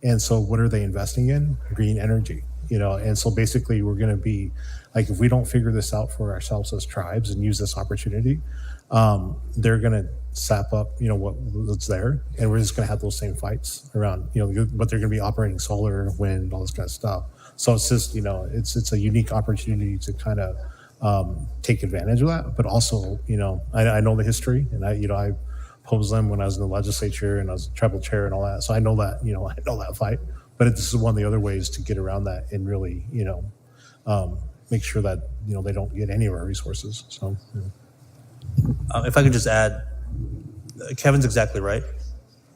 And so what are they investing in? Green energy, and so basically we're going to be like, if we don't figure this out for ourselves as tribes and use this opportunity, they're going to sap up, what's there. And we're just going to have those same fights around, but they're going to be operating solar, wind, all this kind of stuff. So it's just, it's a unique opportunity to kind of take advantage of that. But also, I know the history, and I opposed them when I was in the legislature and I was tribal chair and all that. So I know that, I know that fight. But this is one of the other ways to get around that and really, make sure that, they don't get any of our resources. So, if I could just add, Kevin's exactly right.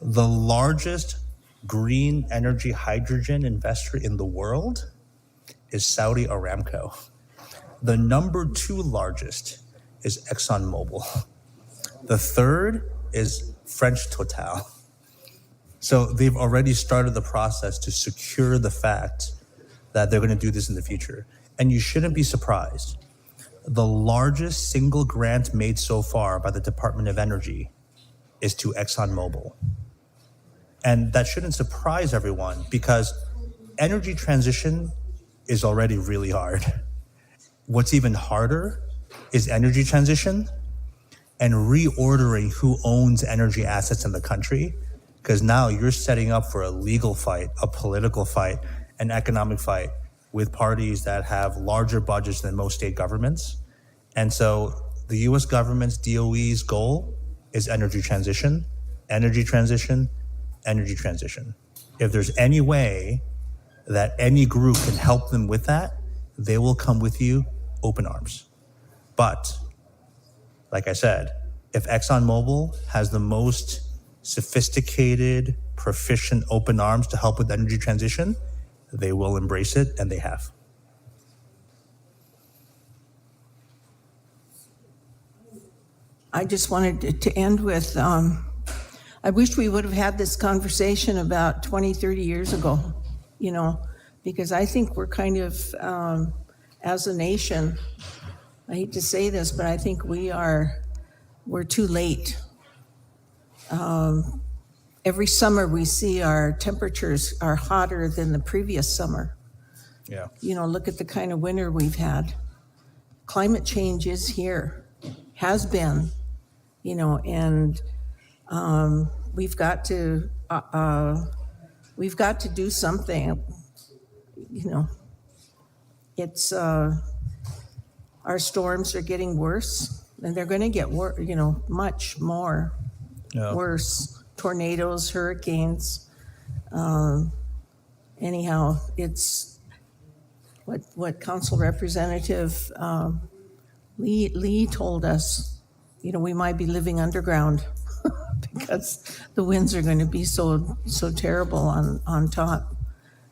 The largest green energy hydrogen investor in the world is Saudi Aramco. The number 2 largest is ExxonMobil. The third is French Total. So they've already started the process to secure the fact that they're going to do this in the future. And you shouldn't be surprised. The largest single grant made so far by the Department of Energy is to ExxonMobil. And that shouldn't surprise everyone because energy transition is already really hard. What's even harder is energy transition and reordering who owns energy assets in the country, because now you're setting up for a legal fight, a political fight, an economic fight with parties that have larger budgets than most state governments. And so the US government's DOE's goal is energy transition, energy transition, energy transition. If there's any way that any group can help them with that, they will come with you open arms. But like I said, if ExxonMobil has the most sophisticated, proficient open arms to help with energy transition, they will embrace it, and they have. I just wanted to end with, I wish we would have had this conversation about 20, 30 years ago, because I think we're kind of, as a nation, I hate to say this, but I think we're too late. Every summer we see our temperatures are hotter than the previous summer. Yeah. Look at the kind of winter we've had. Climate change is here, has been, and we've got to do something. It's our storms are getting worse, and they're going to get worse. Much more worse. Tornadoes, hurricanes. Anyhow, it's what Council Representative Lee told us. We might be living underground because the winds are going to be so terrible on top.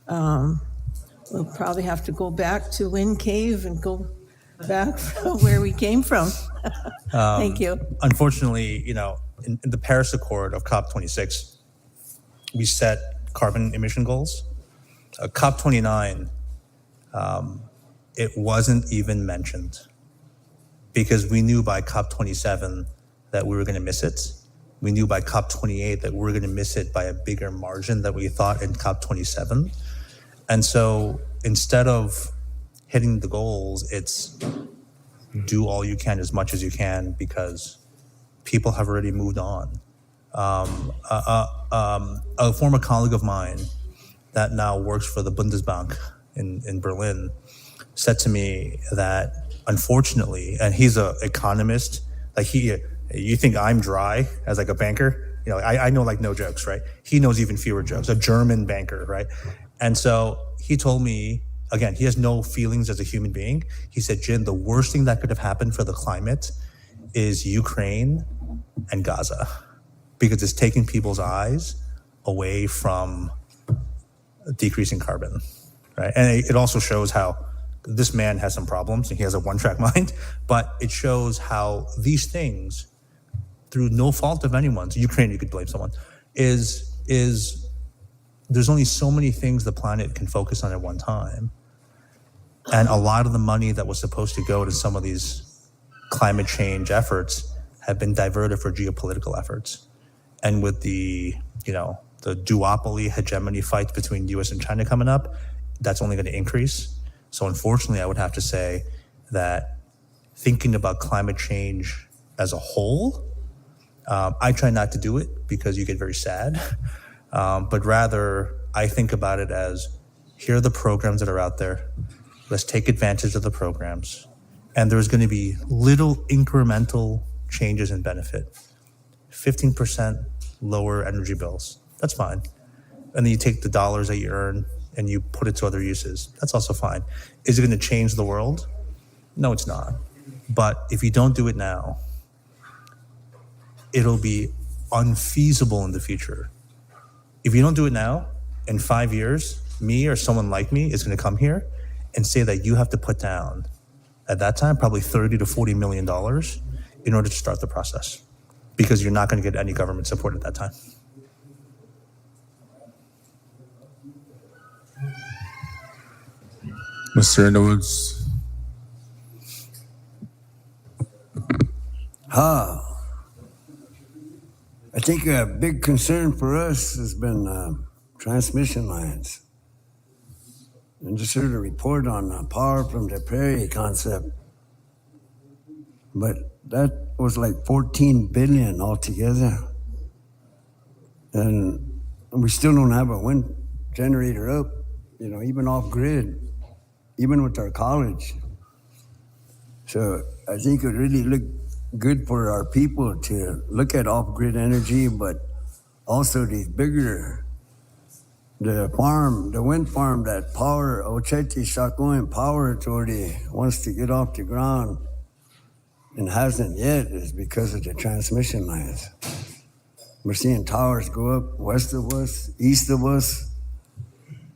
We'll probably have to go back to Wind Cave and go back where we came from. Thank you. Unfortunately, in the Paris Accord of COP26, we set carbon emission goals. COP29, it wasn't even mentioned because we knew by COP27 that we were going to miss it. We knew by COP28 that we were going to miss it by a bigger margin than we thought in COP27. And so instead of hitting the goals, it's do all you can as much as you can because people have already moved on. A former colleague of mine that now works for the Bundesbank in Berlin said to me that unfortunately, and he's an economist, you think I'm dry as like a banker? I know like no jokes, right? He knows even fewer jokes, a German banker, right? And so he told me, again, he has no feelings as a human being. He said, Jin, the worst thing that could have happened for the climate is Ukraine and Gaza, because it's taking people's eyes away from decreasing carbon, right? And it also shows how this man has some problems and he has a one-track mind, but it shows how these things, through no fault of anyone's, Ukraine, you could blame someone, is there's only so many things the planet can focus on at one time. And a lot of the money that was supposed to go to some of these climate change efforts have been diverted for geopolitical efforts. And with the duopoly hegemony fight between US and China coming up, that's only going to increase. So unfortunately, I would have to say that thinking about climate change as a whole, I try not to do it because you get very sad, but rather I think about it as, here are the programs that are out there. Let's take advantage of the programs. And there's going to be little incremental changes in benefit. 15% lower energy bills. That's fine. And then you take the dollars that you earn and you put it to other uses. That's also fine. Is it going to change the world? No, it's not. But if you don't do it now, it'll be unfeasible in the future. If you don't do it now, in 5 years, me or someone like me is going to come here and say that you have to put down, at that time, probably $30 to $40 million in order to start the process, because you're not going to get any government support at that time. Mr. Underwoods. I think a big concern for us has been transmission lines. And just heard a report on power from the prairie concept. But that was like 14 billion altogether. And we still don't have a wind generator up, even off grid, even with our college. So I think it would really look good for our people to look at off-grid energy, but also these bigger, the wind farm, that power, Ochete Sakoin Power Authority wants to get off the ground and hasn't yet, is because of the transmission lines. We're seeing towers go up west of us, east of us,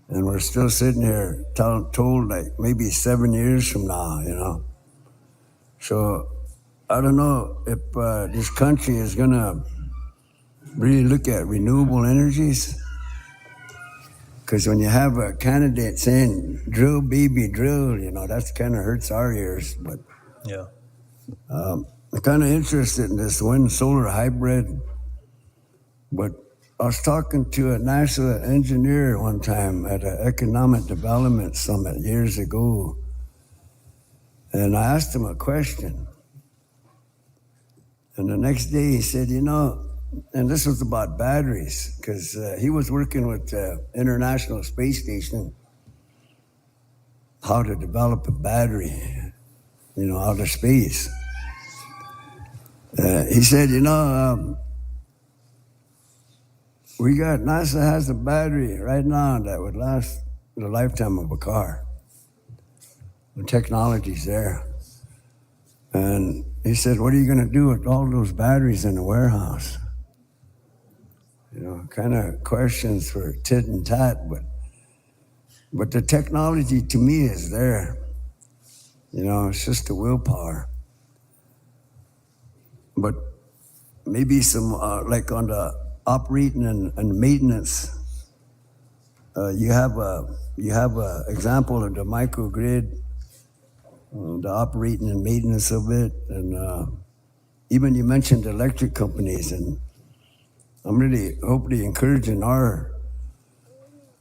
and we're still sitting here told like maybe 7 years from now, So I don't know if this country is going to really look at renewable energies. Because when you have a candidate saying, drill, baby, drill, that's kind of hurts our ears. But Yeah. I'm kind of interested in this wind-solar hybrid. But I was talking to a NASA engineer one time at an economic development summit years ago. And I asked him a question. And the next day he said, and this was about batteries, because he was working with the International Space Station, how to develop a battery, out of space. He said, NASA has a battery right now that would last the lifetime of a car. The technology's there. And he said, what are you going to do with all those batteries in the warehouse? Kind of questions for tit and tat, but the technology to me is there. It's just the willpower. But maybe some, like on the operating and maintenance, you have a example of the microgrid, the operating and maintenance of it, and even you mentioned electric companies, and I'm really hopefully encouraging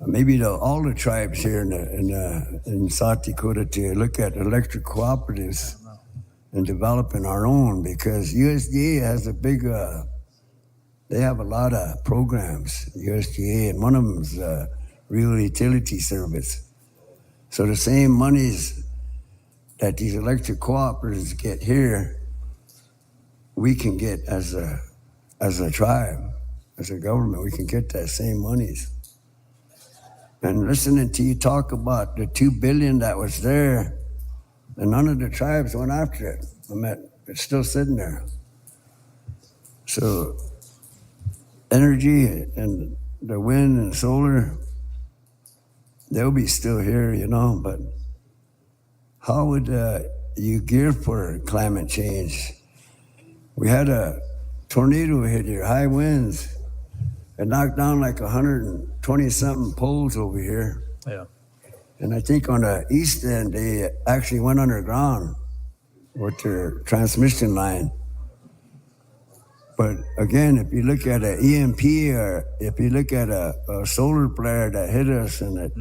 maybe all the tribes here in South Dakota to look at electric cooperatives and developing our own, because USDA has they have a lot of programs, USDA, and one of them is Real Utility Service. So the same monies that these electric cooperatives get here, we can get as a tribe. as a government, we can get that same monies. And listening to you talk about the $2 billion that was there, and none of the tribes went after it. I mean, it's still sitting there. So energy and the wind and solar, they'll be still here, you know, but how would you gear for climate change? We had a tornado hit here, high winds. It knocked down like 120-something poles over here. Yeah. And I think on the east end, they actually went underground with their transmission line. But again, if you look at an EMP or if you look at a solar flare that hit us and it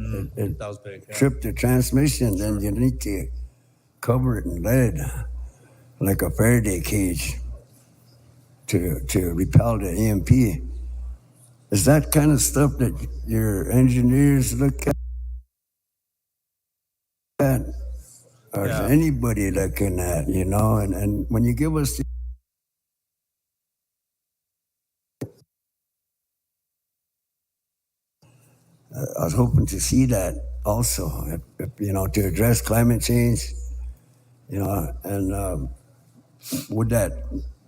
That was big. Yeah. tripped the transmission, then you need to cover it in lead, like a Faraday cage, to repel the EMP. Is that kind of stuff that your engineers look at? Or is anybody looking at, you know? And when you give us I was hoping to see that also, if, you know, to address climate change, you know, and would that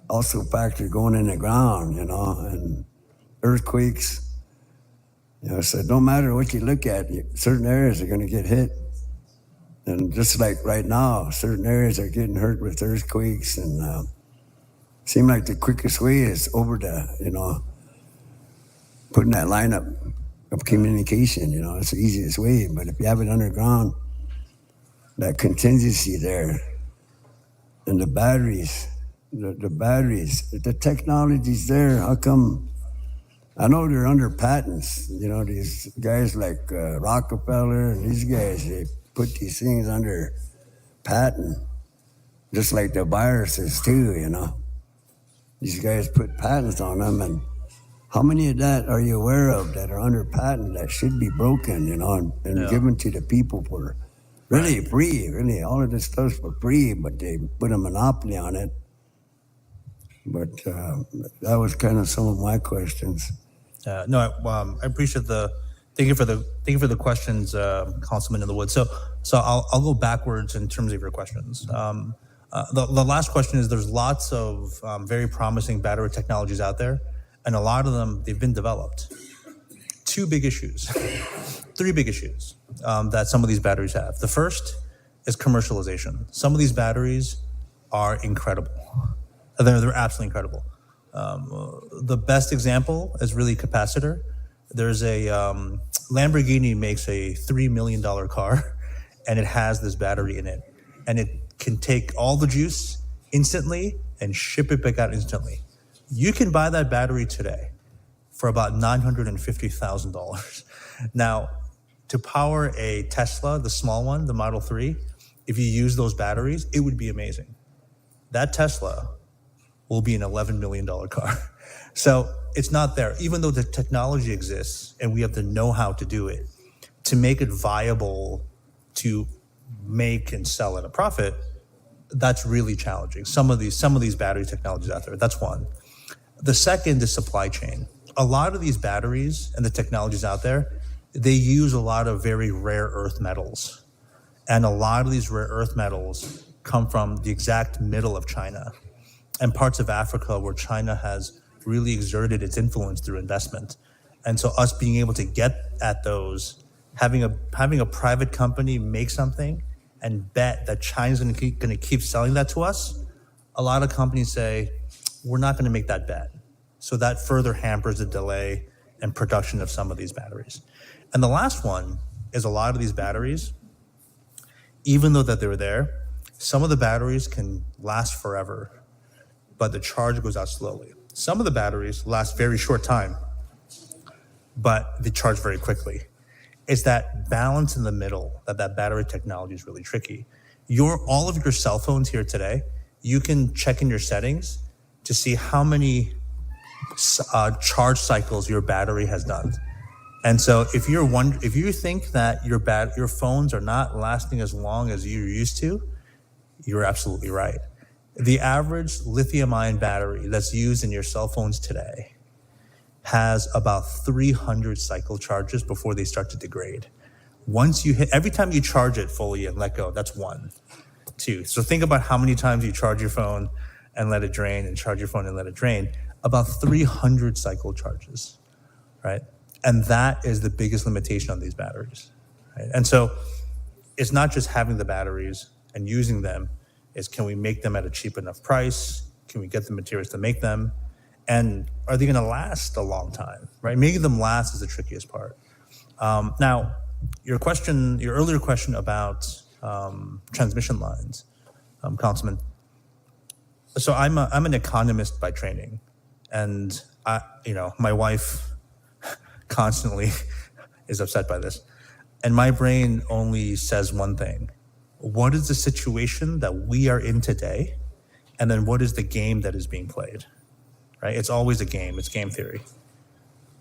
also factor going in the ground, you know, and earthquakes, you know, so no matter what you look at, certain areas are going to get hit. And just like right now, certain areas are getting hurt with earthquakes, and seem like the quickest way is over the, you know, putting that line up of communication, you know, it's the easiest way. But if you have it underground, that contingency there, and the batteries, the technology's there. How come? I know they're under patents. You know, these guys like Rockefeller and these guys, they put these things under patent, just like the viruses too, you know. These guys put patents on them, and how many of that are you aware of that are under patent that should be broken, you know, and given to the people for really free, really, all of this stuff's for free, but they put a monopoly on it. But that was kind of some of my questions. No, I appreciate thank you for the questions, Councilman in the Woods. So I'll go backwards in terms of your questions. The last question is, there's lots of very promising battery technologies out there, and a lot of them, they've been developed. Three big issues that some of these batteries have. The first is commercialization. Some of these batteries are incredible. They're absolutely incredible. The best example is really capacitor. There's a Lamborghini makes a $3 million car, and it has this battery in it, and it can take all the juice instantly and ship it back out instantly. You can buy that battery today for about $950,000. Now, to power a Tesla, the small one, the Model 3, if you use those batteries, it would be amazing. That Tesla will be an $11 million car. So it's not there. Even though the technology exists and we have the know-how to do it, to make it viable to make and sell at a profit, that's really challenging. Some of these battery technologies out there, that's one. The second is supply chain. A lot of these batteries and the technologies out there, they use a lot of very rare earth metals. And a lot of these rare earth metals come from the exact middle of China and parts of Africa where China has really exerted its influence through investment. And so us being able to get at those, having a private company make something and bet that China's going to keep selling that to us, a lot of companies say, we're not going to make that bet. So that further hampers the delay and production of some of these batteries. And the last one is, a lot of these batteries, even though that they're there, some of the batteries can last forever, but the charge goes out slowly. Some of the batteries last very short time, but they charge very quickly. It's that balance in the middle that battery technology is really tricky. All of your cell phones here today, you can check in your settings to see how many charge cycles your battery has done. And so if you think that your phones are not lasting as long as you're used to, you're absolutely right. The average lithium-ion battery that's used in your cell phones today has about 300 cycle charges before they start to degrade. Once you hit, every time you charge it fully and let go, that's 1, 2. So think about how many times you charge your phone and let it drain, and charge your phone and let it drain. About 300 cycle charges, right? And that is the biggest limitation on these batteries, right? And so it's not just having the batteries and using them, it's can we make them at a cheap enough price? Can we get the materials to make them? And are they gonna last a long time, right? Making them last is the trickiest part. Now, your earlier question about transmission lines, Councilman. So I'm an economist by training, and my wife constantly is upset by this, and my brain only says one thing: what is the situation that we are in today, and then what is the game that is being played? Right? It's always a game. It's game theory.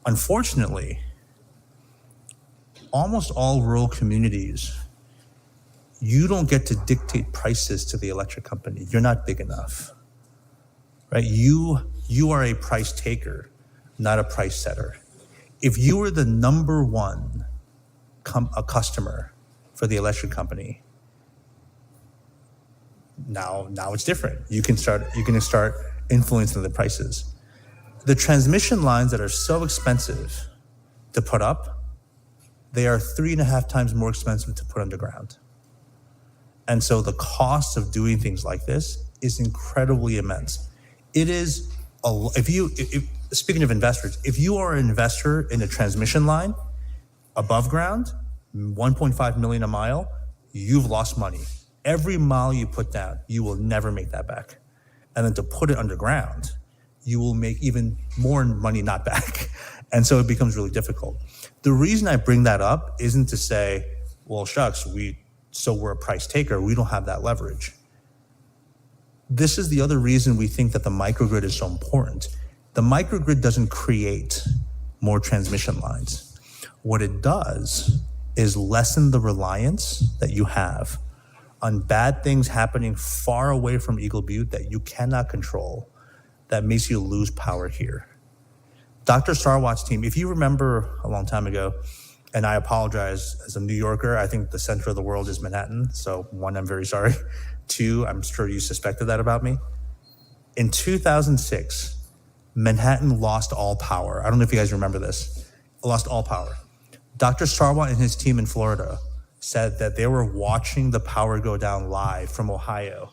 Unfortunately, almost all rural communities, you don't get to dictate prices to the electric company. You're not big enough, right? You are a price taker, not a price setter. If you were the number one a customer for the electric company, now it's different. You can start influencing the prices. The transmission lines that are so expensive to put up, they are 3.5 times more expensive to put underground. And so the cost of doing things like this is incredibly immense. It is, speaking of investors, if you are an investor in a transmission line above ground, 1.5 million a mile, you've lost money. Every mile you put down, you will never make that back. And then to put it underground, you will make even more money not back. And so it becomes really difficult. The reason I bring that up isn't to say, well, shucks, we're a price taker, we don't have that leverage. This is the other reason we think that the microgrid is so important. The microgrid doesn't create more transmission lines. What it does is lessen the reliance that you have on bad things happening far away from Eagle Butte that you cannot control, that makes you lose power here. Dr. Sarwat's team, if you remember a long time ago, and I apologize, as a New Yorker, I think the center of the world is Manhattan. So 1, I'm very sorry. 2, I'm sure you suspected that about me. In 2006, Manhattan lost all power. I don't know if you guys remember this. Lost all power. Dr. Sarwat and his team in Florida said that they were watching the power go down live from Ohio.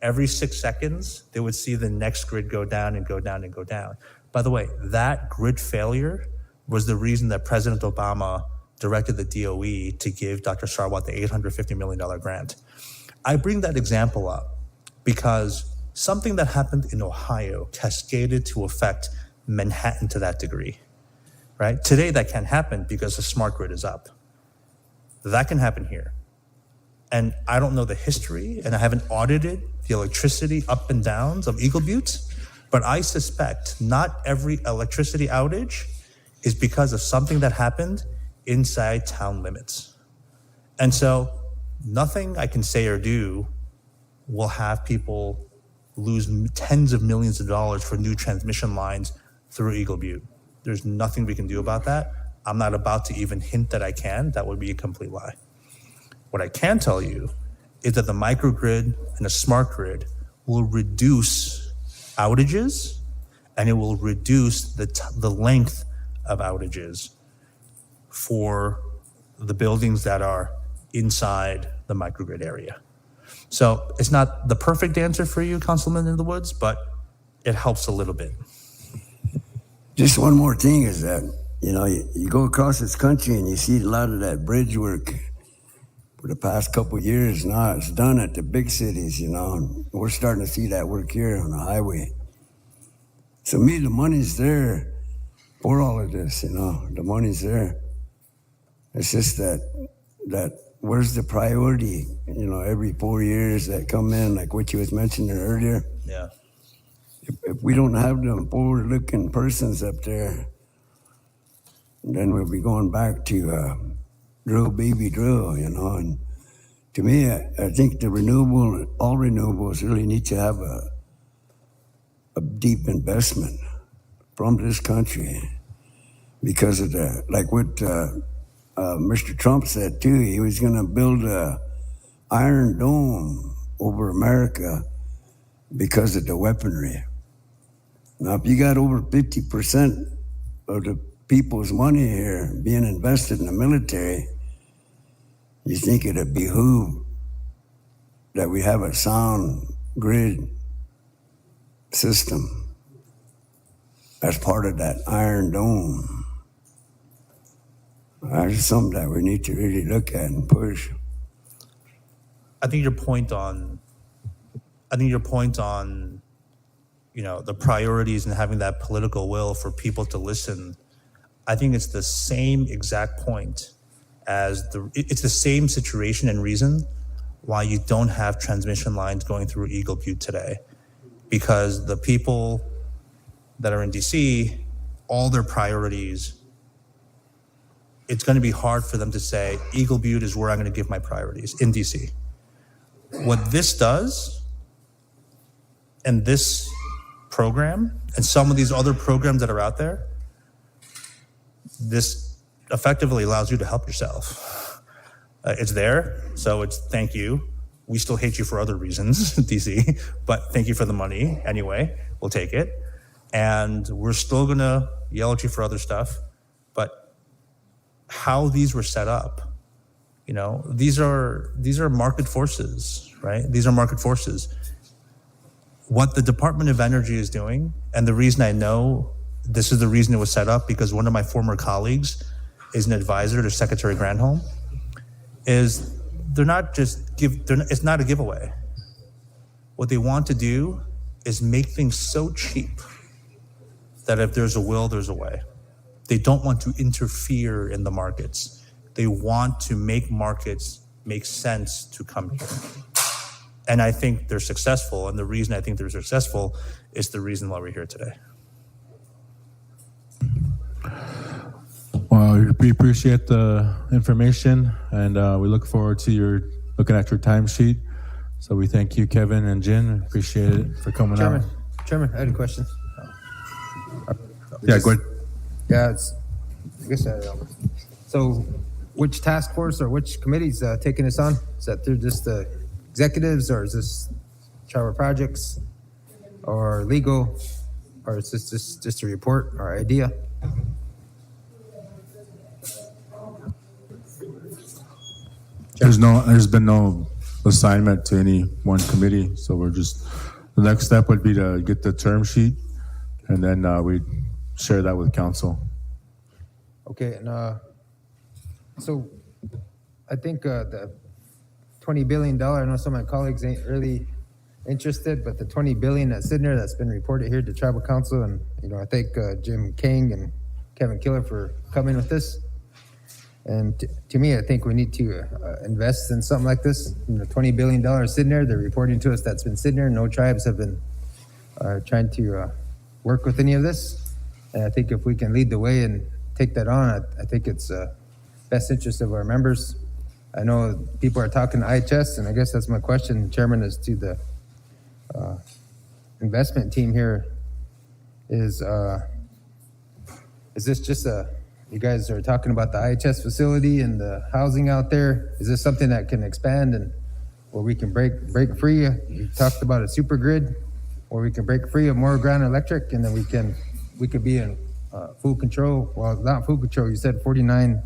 Every 6 seconds, they would see the next grid go down and go down and go down. By the way, that grid failure was the reason that President Obama directed the DOE to give Dr. Sarwat the $850 million grant. I bring that example up because something that happened in Ohio cascaded to affect Manhattan to that degree, right? Today, that can't happen because the smart grid is up. That can happen here. And I don't know the history, and I haven't audited the electricity up and downs of Eagle Butte, but I suspect not every electricity outage is because of something that happened inside town limits. And so nothing I can say or do will have people lose tens of millions of dollars for new transmission lines through Eagle Butte. There's nothing we can do about that. I'm not about to even hint that I can. That would be a complete lie. What I can tell you is that the microgrid and the smart grid will reduce outages, and it will reduce the length of outages for the buildings that are inside the microgrid area. So it's not the perfect answer for you, Councilman in the Woods, but it helps a little bit. Just one more thing is that, you go across this country and you see a lot of that bridge work for the past couple of years now. It's done at the big cities, and we're starting to see that work here on the highway. So the money's there for all of this, the money's there. It's just that where's the priority, every 4 years that come in, like what you was mentioning earlier. Yeah. If we don't have them forward-looking persons up there, then we'll be going back to drill, baby, drill, And to me, I think all renewables really need to have a deep investment from this country because of the, like what Mr. Trump said too. He was going to build a iron dome over America because of the weaponry. Now, if you got over 50% of the people's money here being invested in the military, you think it'd behoove that we have a sound grid system as part of that iron dome. That's something that we need to really look at and push. I think your point on, the priorities and having that political will for people to listen, I think it's the same exact point as it's the same situation and reason why you don't have transmission lines going through Eagle Butte today. Because the people that are in DC, all their priorities, it's going to be hard for them to say, Eagle Butte is where I'm going to give my priorities in DC. What this does, and this program, and some of these other programs that are out there, this effectively allows you to help yourself. It's there, so it's thank you. We still hate you for other reasons, DC, but thank you for the money anyway. We'll take it. And we're still gonna yell at you for other stuff, but how these were set up, these are market forces, right? These are market forces. What the Department of Energy is doing, and the reason I know this is the reason it was set up, because one of my former colleagues is an advisor to Secretary Granholm, is it's not a giveaway. What they want to do is make things so cheap that if there's a will, there's a way. They don't want to interfere in the markets. They want to make markets make sense to come here. And I think they're successful. And the reason I think they're successful is the reason why we're here today. Well, we appreciate the information, and we look forward to looking at your timesheet. So we thank you, Kevin and Jin. Appreciate it for coming out. Chairman, I had a question. Yeah, go ahead. Yeah, so which task force or which committee's taking this on? Is that through just the executives, or is this Tribal Projects or legal, or is this just a report or idea? There's been no assignment to any one committee, so the next step would be to get the term sheet, and then we'd share that with council. Okay, and so I think the $20 billion, I know some of my colleagues ain't really interested, but the $20 billion that's sitting there that's been reported here to Tribal Council, and I thank Jim King and Kevin Killer for coming with this. And to me, I think we need to invest in something like this. $20 billion sitting there, they're reporting to us that's been sitting there. No tribes have been trying to work with any of this. And I think if we can lead the way and take that on, I think it's best interest of our members. I know people are talking to IHS, and I guess that's my question, Chairman, is to the investment team here. Is this just you guys are talking about the IHS facility and the housing out there. Is this something that can expand and where we can break free? You talked about a super grid where we can break free of more ground electric, and then we could be in full control. Well, not full control. You said 49,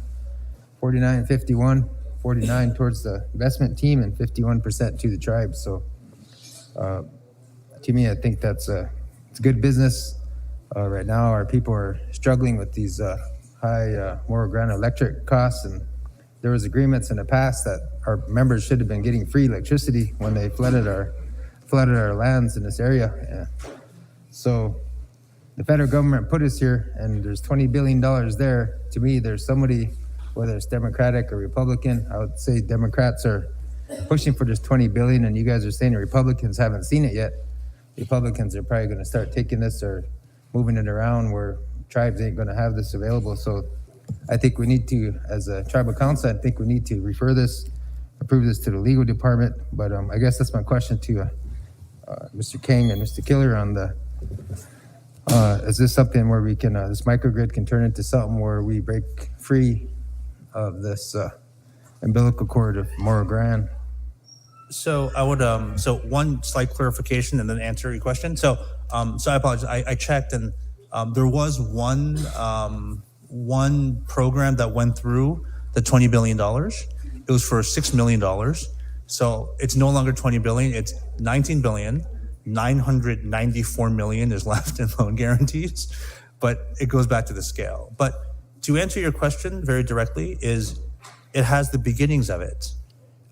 51, 49 towards the investment team and 51% to the tribe. So to me, I think it's good business. Right now, our people are struggling with these high more ground electric costs, and there was agreements in the past that our members should have been getting free electricity when they flooded our lands in this area. Yeah. So the federal government put us here, and there's $20 billion there. To me, there's somebody, whether it's Democratic or Republican, I would say Democrats are pushing for this $20 billion, and you guys are saying the Republicans haven't seen it yet. Republicans are probably going to start taking this or moving it around where tribes ain't going to have this available. So I think we need to, as a tribal council, I think we need to approve this to the legal department. But I guess that's my question to Mr. King and Mr. Killer on Is this something where we can, this microgrid can turn into something where we break free of this umbilical cord of Morro Grande? So I would so one slight clarification and then answer your question. So I apologize. I checked and there was one program that went through the $20 billion. It was for $6 million. So it's no longer 20 billion. It's 19 billion. 994 million is left in loan guarantees, but it goes back to the scale. But to answer your question very directly, is it has the beginnings of it.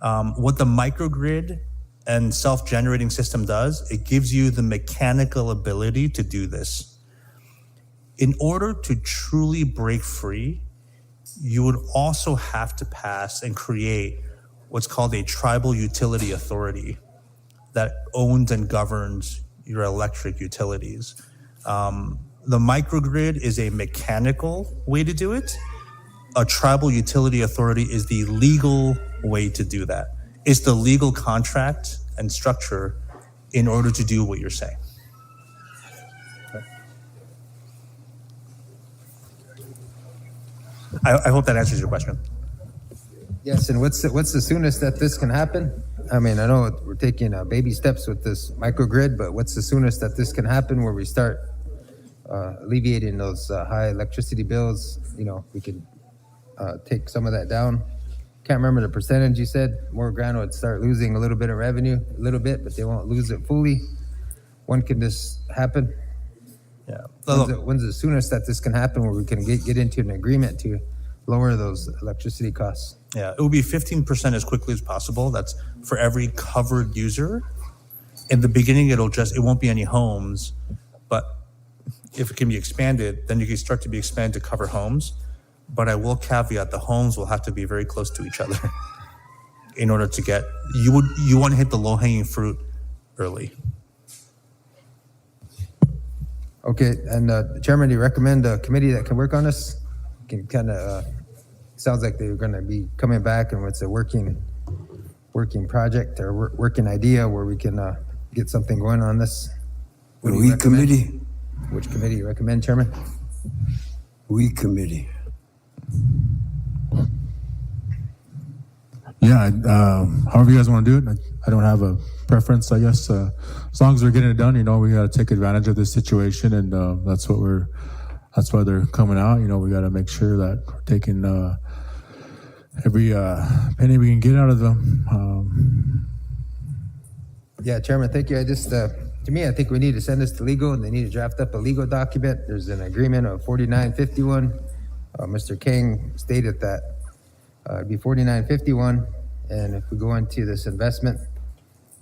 What the microgrid and self-generating system does, it gives you the mechanical ability to do this. In order to truly break free, you would also have to pass and create what's called a tribal utility authority that owns and governs your electric utilities. The microgrid is a mechanical way to do it. A tribal utility authority is the legal way to do that. It's the legal contract and structure in order to do what you're saying. I hope that answers your question. Yes, and what's the soonest that this can happen? I mean, I know we're taking baby steps with this microgrid, but what's the soonest that this can happen where we start alleviating those high electricity bills? You know, we can take some of that down. Can't remember the percentage you said. Morro Grande would start losing a little bit of revenue, a little bit, but they won't lose it fully. When can this happen? Yeah. When's the soonest that this can happen where we can get into an agreement to lower those electricity costs? Yeah, it would be 15% as quickly as possible. That's for every covered user. In the beginning, it won't be any homes, but if it can be expanded, then you can start to be expanded to cover homes. But I will caveat the homes will have to be very close to each other in order to get, you want to hit the low-hanging fruit early. Okay, and Chairman, do you recommend a committee that can work on this? Can kind of, sounds like they're going to be coming back and it's a working project or working idea where we can get something going on this. What do you We recommend? committee. Which committee you recommend, Chairman? We committee. Yeah, however you guys want to do it. I don't have a preference, I guess. As long as we're getting it done, you know, we got to take advantage of this situation, and that's why they're coming out. You know, we got to make sure that we're taking every penny we can get out of them. Yeah, Chairman, thank you. I just, to me, I think we need to send this to legal and they need to draft up a legal document. There's an agreement of 4951. Mr. King stated that it'd be 4951. And if we go into this investment,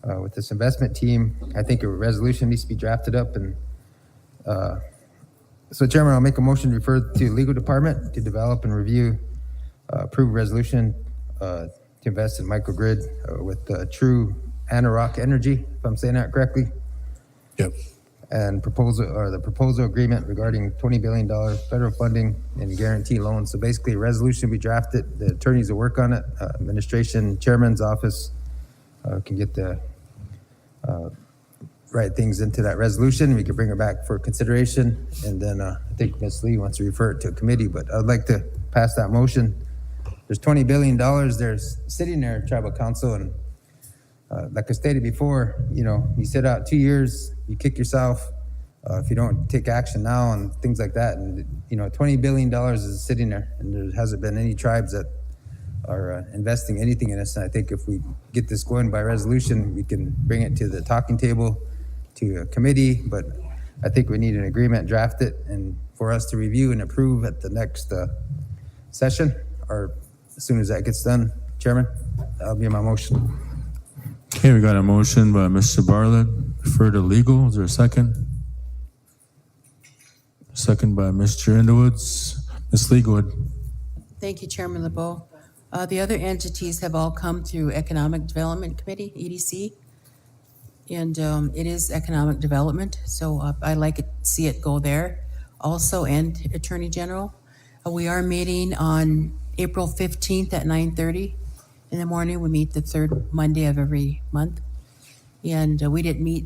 with this investment team, I think a resolution needs to be drafted up. And so, Chairman, I'll make a motion to refer to legal department to develop and review, approve a resolution to invest in microgrid with True Anarock Energy, if I'm saying that correctly. Yep. And the proposal agreement regarding $20 billion federal funding and guarantee loans. So basically, a resolution will be drafted. The attorneys will work on it. Administration chairman's office can get the right things into that resolution. We can bring it back for consideration. And then I think Ms. Lee wants to refer it to a committee, but I'd like to pass that motion. There's $20 billion there's sitting there, tribal council, and like I stated before, you know, you sit out 2 years, you kick yourself if you don't take action now and things like that. And, you know, $20 billion is sitting there, and there hasn't been any tribes that are investing anything in this. And I think if we get this going by resolution, we can bring it to the talking table, to a committee. But I think we need an agreement drafted and for us to review and approve at the next session, or as soon as that gets done, Chairman. That'll be my motion. Okay, we got a motion by Mr. Bartlett, refer to legal. Is there a second? Second by Mr. Underwoods. Ms. Lee, go ahead. Thank you, Chairman LeBeau. The other entities have all come through Economic Development Committee, EDC, and it is economic development, so I like to see it go there also, and Attorney General. We are meeting on April 15th at 9:30 in the morning. We meet the third Monday of every month, and we didn't meet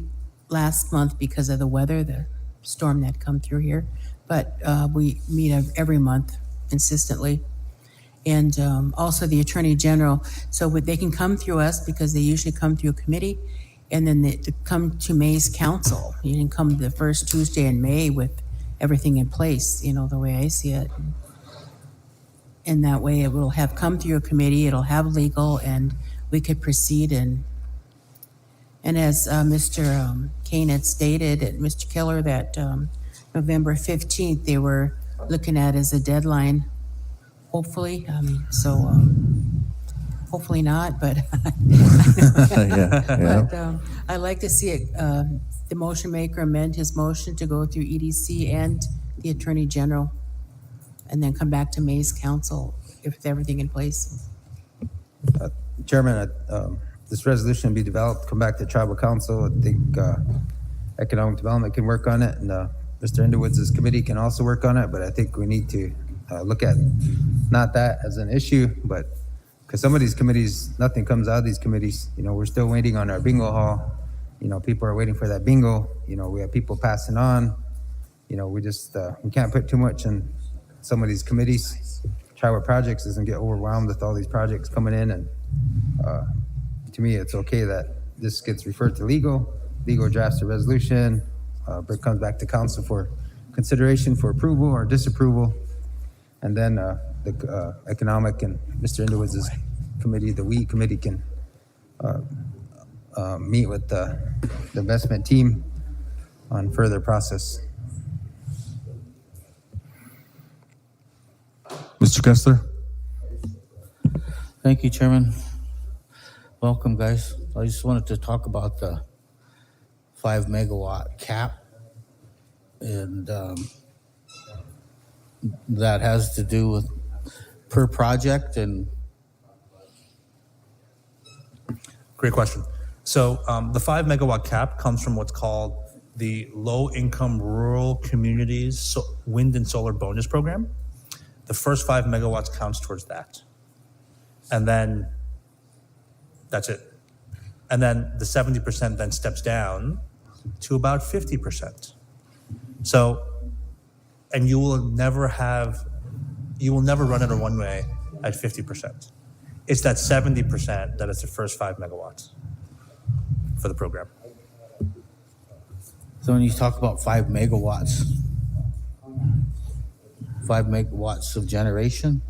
last month because of the weather. The storm that come through here. But we meet every month consistently. And also the Attorney General, so they can come through us because they usually come through a committee, and then they come to May's council. You can come the first Tuesday in May with everything in place, the way I see it. And that way it will have come through a committee, it'll have legal, and we could proceed. And as Mr. Kane had stated, and Mr. Keller, that November 15th, they were looking at as a deadline, hopefully. Hopefully not, but Yeah. but I'd like to see it, the motion maker amend his motion to go through EDC and the Attorney General, and then come back to May's council with everything in place. Chairman, this resolution be developed, come back to tribal council. I think economic development can work on it, and Mr. Underwood's committee can also work on it, but I think we need to look at not that as an issue, but because some of these committees, nothing comes out of these committees. We're still waiting on our bingo hall. People are waiting for that bingo. We have people passing on. We just, we can't put too much in some of these committees. Tribal projects doesn't get overwhelmed with all these projects coming in. And to me, it's okay that this gets referred to legal. Legal drafts a resolution, but it comes back to council for consideration for approval or disapproval. And then the economic and Mr. Underwood's committee, the WE committee, can meet with the investment team on further process. Mr. Kessler? Thank you, Chairman. Welcome, guys. I just wanted to talk about the 5 megawatt cap, and that has to do with per project. And Great question. So the 5 megawatt cap comes from what's called the Low Income Rural Communities Wind and Solar Bonus Program. The first 5 megawatts counts towards that. And then that's it. And then the 70% then steps down to about 50%. So, and you will never run it a one way at 50%. It's that 70% that is the first 5 megawatts for the program. so when you talk about 5 megawatts, 5 megawatts of generation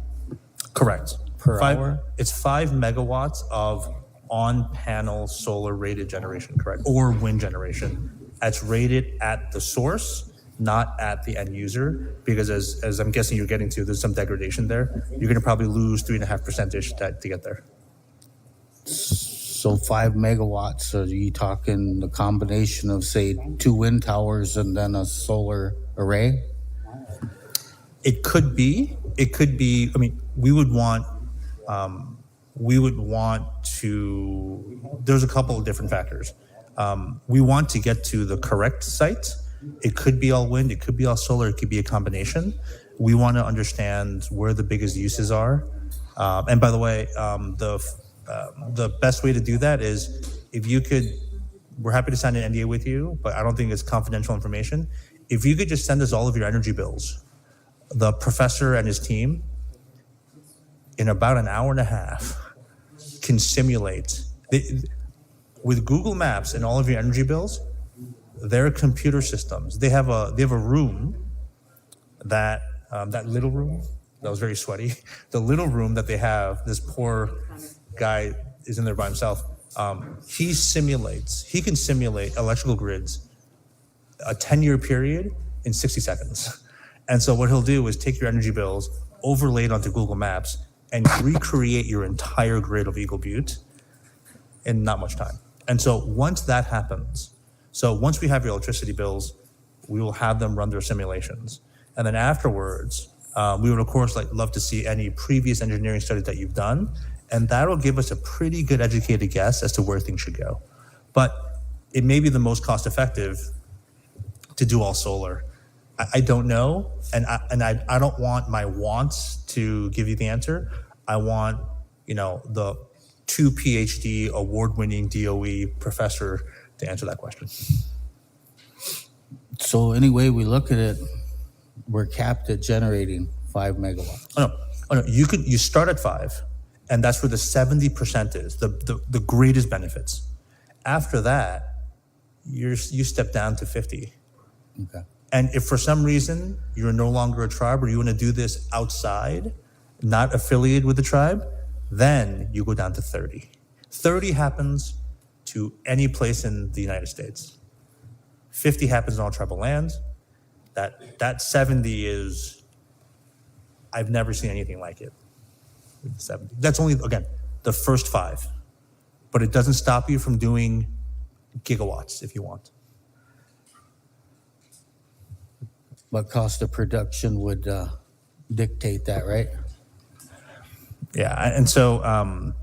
Correct. per hour? It's 5 megawatts of on-panel solar rated generation, correct? Or wind generation. That's rated at the source, not at the end user, because as I'm guessing you're getting to, there's some degradation there. You're going to probably lose 3.5%-ish to get there. So 5 megawatts, are you talking the combination of, say, 2 wind towers and then a solar array? It could be. I mean, we would want to. There's a couple of different factors. We want to get to the correct site. It could be all wind. It could be all solar. It could be a combination. We want to understand where the biggest uses are. And by the way, the best way to do that is if you could. We're happy to sign an NDA with you, but I don't think it's confidential information. If you could just send us all of your energy bills. The professor and his team, in about an hour and a half, can simulate with Google Maps and all of your energy bills. Their computer systems. They have a room that little room that was very sweaty. The little room that they have. This poor guy is in there by himself. He can simulate electrical grids, a 10-year period in 60 seconds. And so what he'll do is take your energy bills, overlay it onto Google Maps, and recreate your entire grid of Eagle Butte in not much time. And so once that happens, once we have your electricity bills, we will have them run their simulations. And then afterwards, we would, of course, love to see any previous engineering studies that you've done, and that'll give us a pretty good educated guess as to where things should go. But it may be the most cost-effective to do all solar. I don't know, and I don't want my wants to give you the answer. I want, the 2 PhD award-winning DOE professor to answer that question. So So any way we look at it, we're capped at generating 5 megawatts. Oh no, you start at 5, and that's where the 70% is, the greatest benefits. After that, you step down to 50. Okay. And if for some reason you're no longer a tribe or you want to do this outside, not affiliated with the tribe, then you go down to 30. 30 happens to any place in the United States. 50 happens on all tribal lands. That 70 is, I've never seen anything like it. 70. That's only, again, the first 5. But it doesn't stop you from doing gigawatts if you want. But cost of production would dictate that, right? Yeah, and so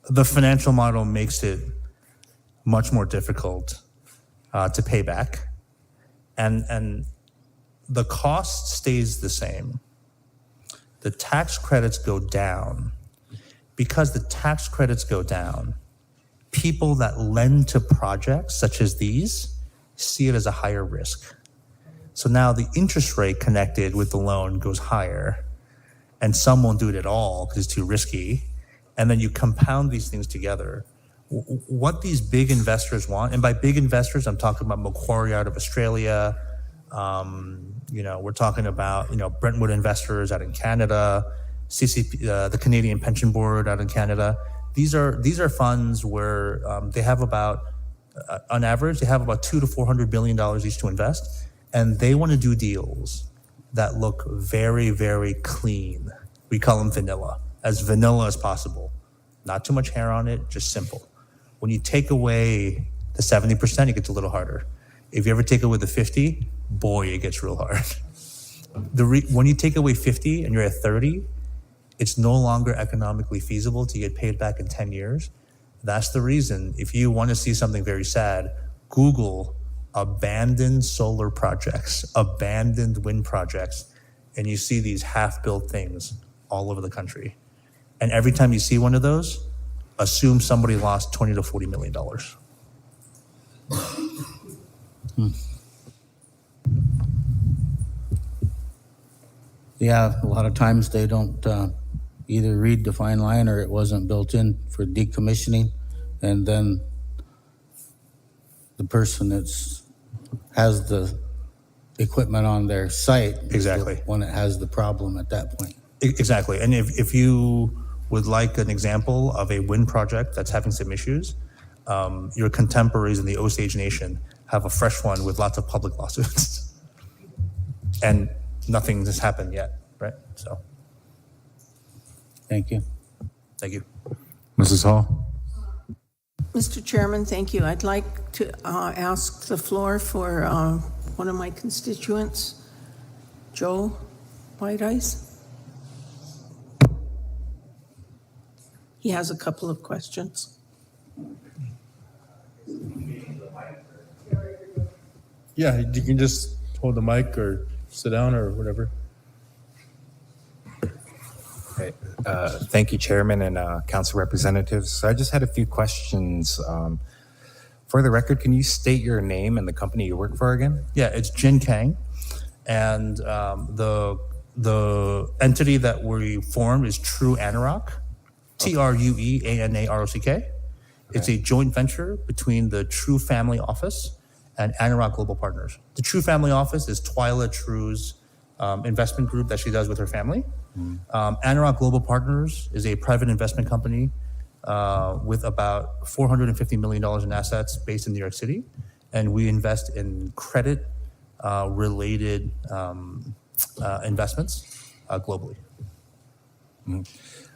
the financial model makes it much more difficult to pay back, and the cost stays the same. The tax credits go down. Because the tax credits go down, people that lend to projects such as these see it as a higher risk. So now the interest rate connected with the loan goes higher, and some won't do it at all because it's too risky. And then you compound these things together. What these big investors want, and by big investors, I'm talking about Macquarie out of Australia. We're talking about, Brentwood investors out in Canada, CCP, the Canadian Pension Board out in Canada. These are funds where they have about, on average, they have about $200 to $400 billion each to invest. And they want to do deals that look very, very clean. We call them vanilla as possible. Not too much hair on it, just simple. When you take away the 70%, it gets a little harder. If you ever take away the 50, boy, it gets real hard. When you take away 50 and you're at 30, it's no longer economically feasible to get paid back in 10 years. That's the reason, if you want to see something very sad, Google abandoned solar projects, abandoned wind projects, and you see these half-built things all over the country. And every time you see one of those, assume somebody lost $20 to $40 million. Yeah, a lot of times they don't either read the fine line or it wasn't built in for decommissioning, and then the person has the equipment on their site Exactly. is the one that has the problem at that point. Exactly. And if you would like an example of a wind project that's having some issues, your contemporaries in the Osage Nation have a fresh one with lots of public lawsuits. And nothing has happened yet, right? So, Thank you. thank you. Mrs. Hall? Mr. Chairman, thank you. I'd like to ask the floor for one of my constituents, Joe White Ice. He has a couple of questions. Yeah, you can just hold the mic or sit down or whatever. Okay. Thank you, Chairman and Council Representatives. So I just had a few questions. For the record, can you state your name and the company you work for again? Yeah, it's Jin Kang. And the entity that we formed is True Anarock, TrueAnarock. It's a joint venture between the True Family Office and Anarock Global Partners. The True Family Office is Twyla True's investment group that she does with her family. Anarock Global Partners is a private investment company with about $450 million in assets based in New York City. And we invest in credit related investments globally.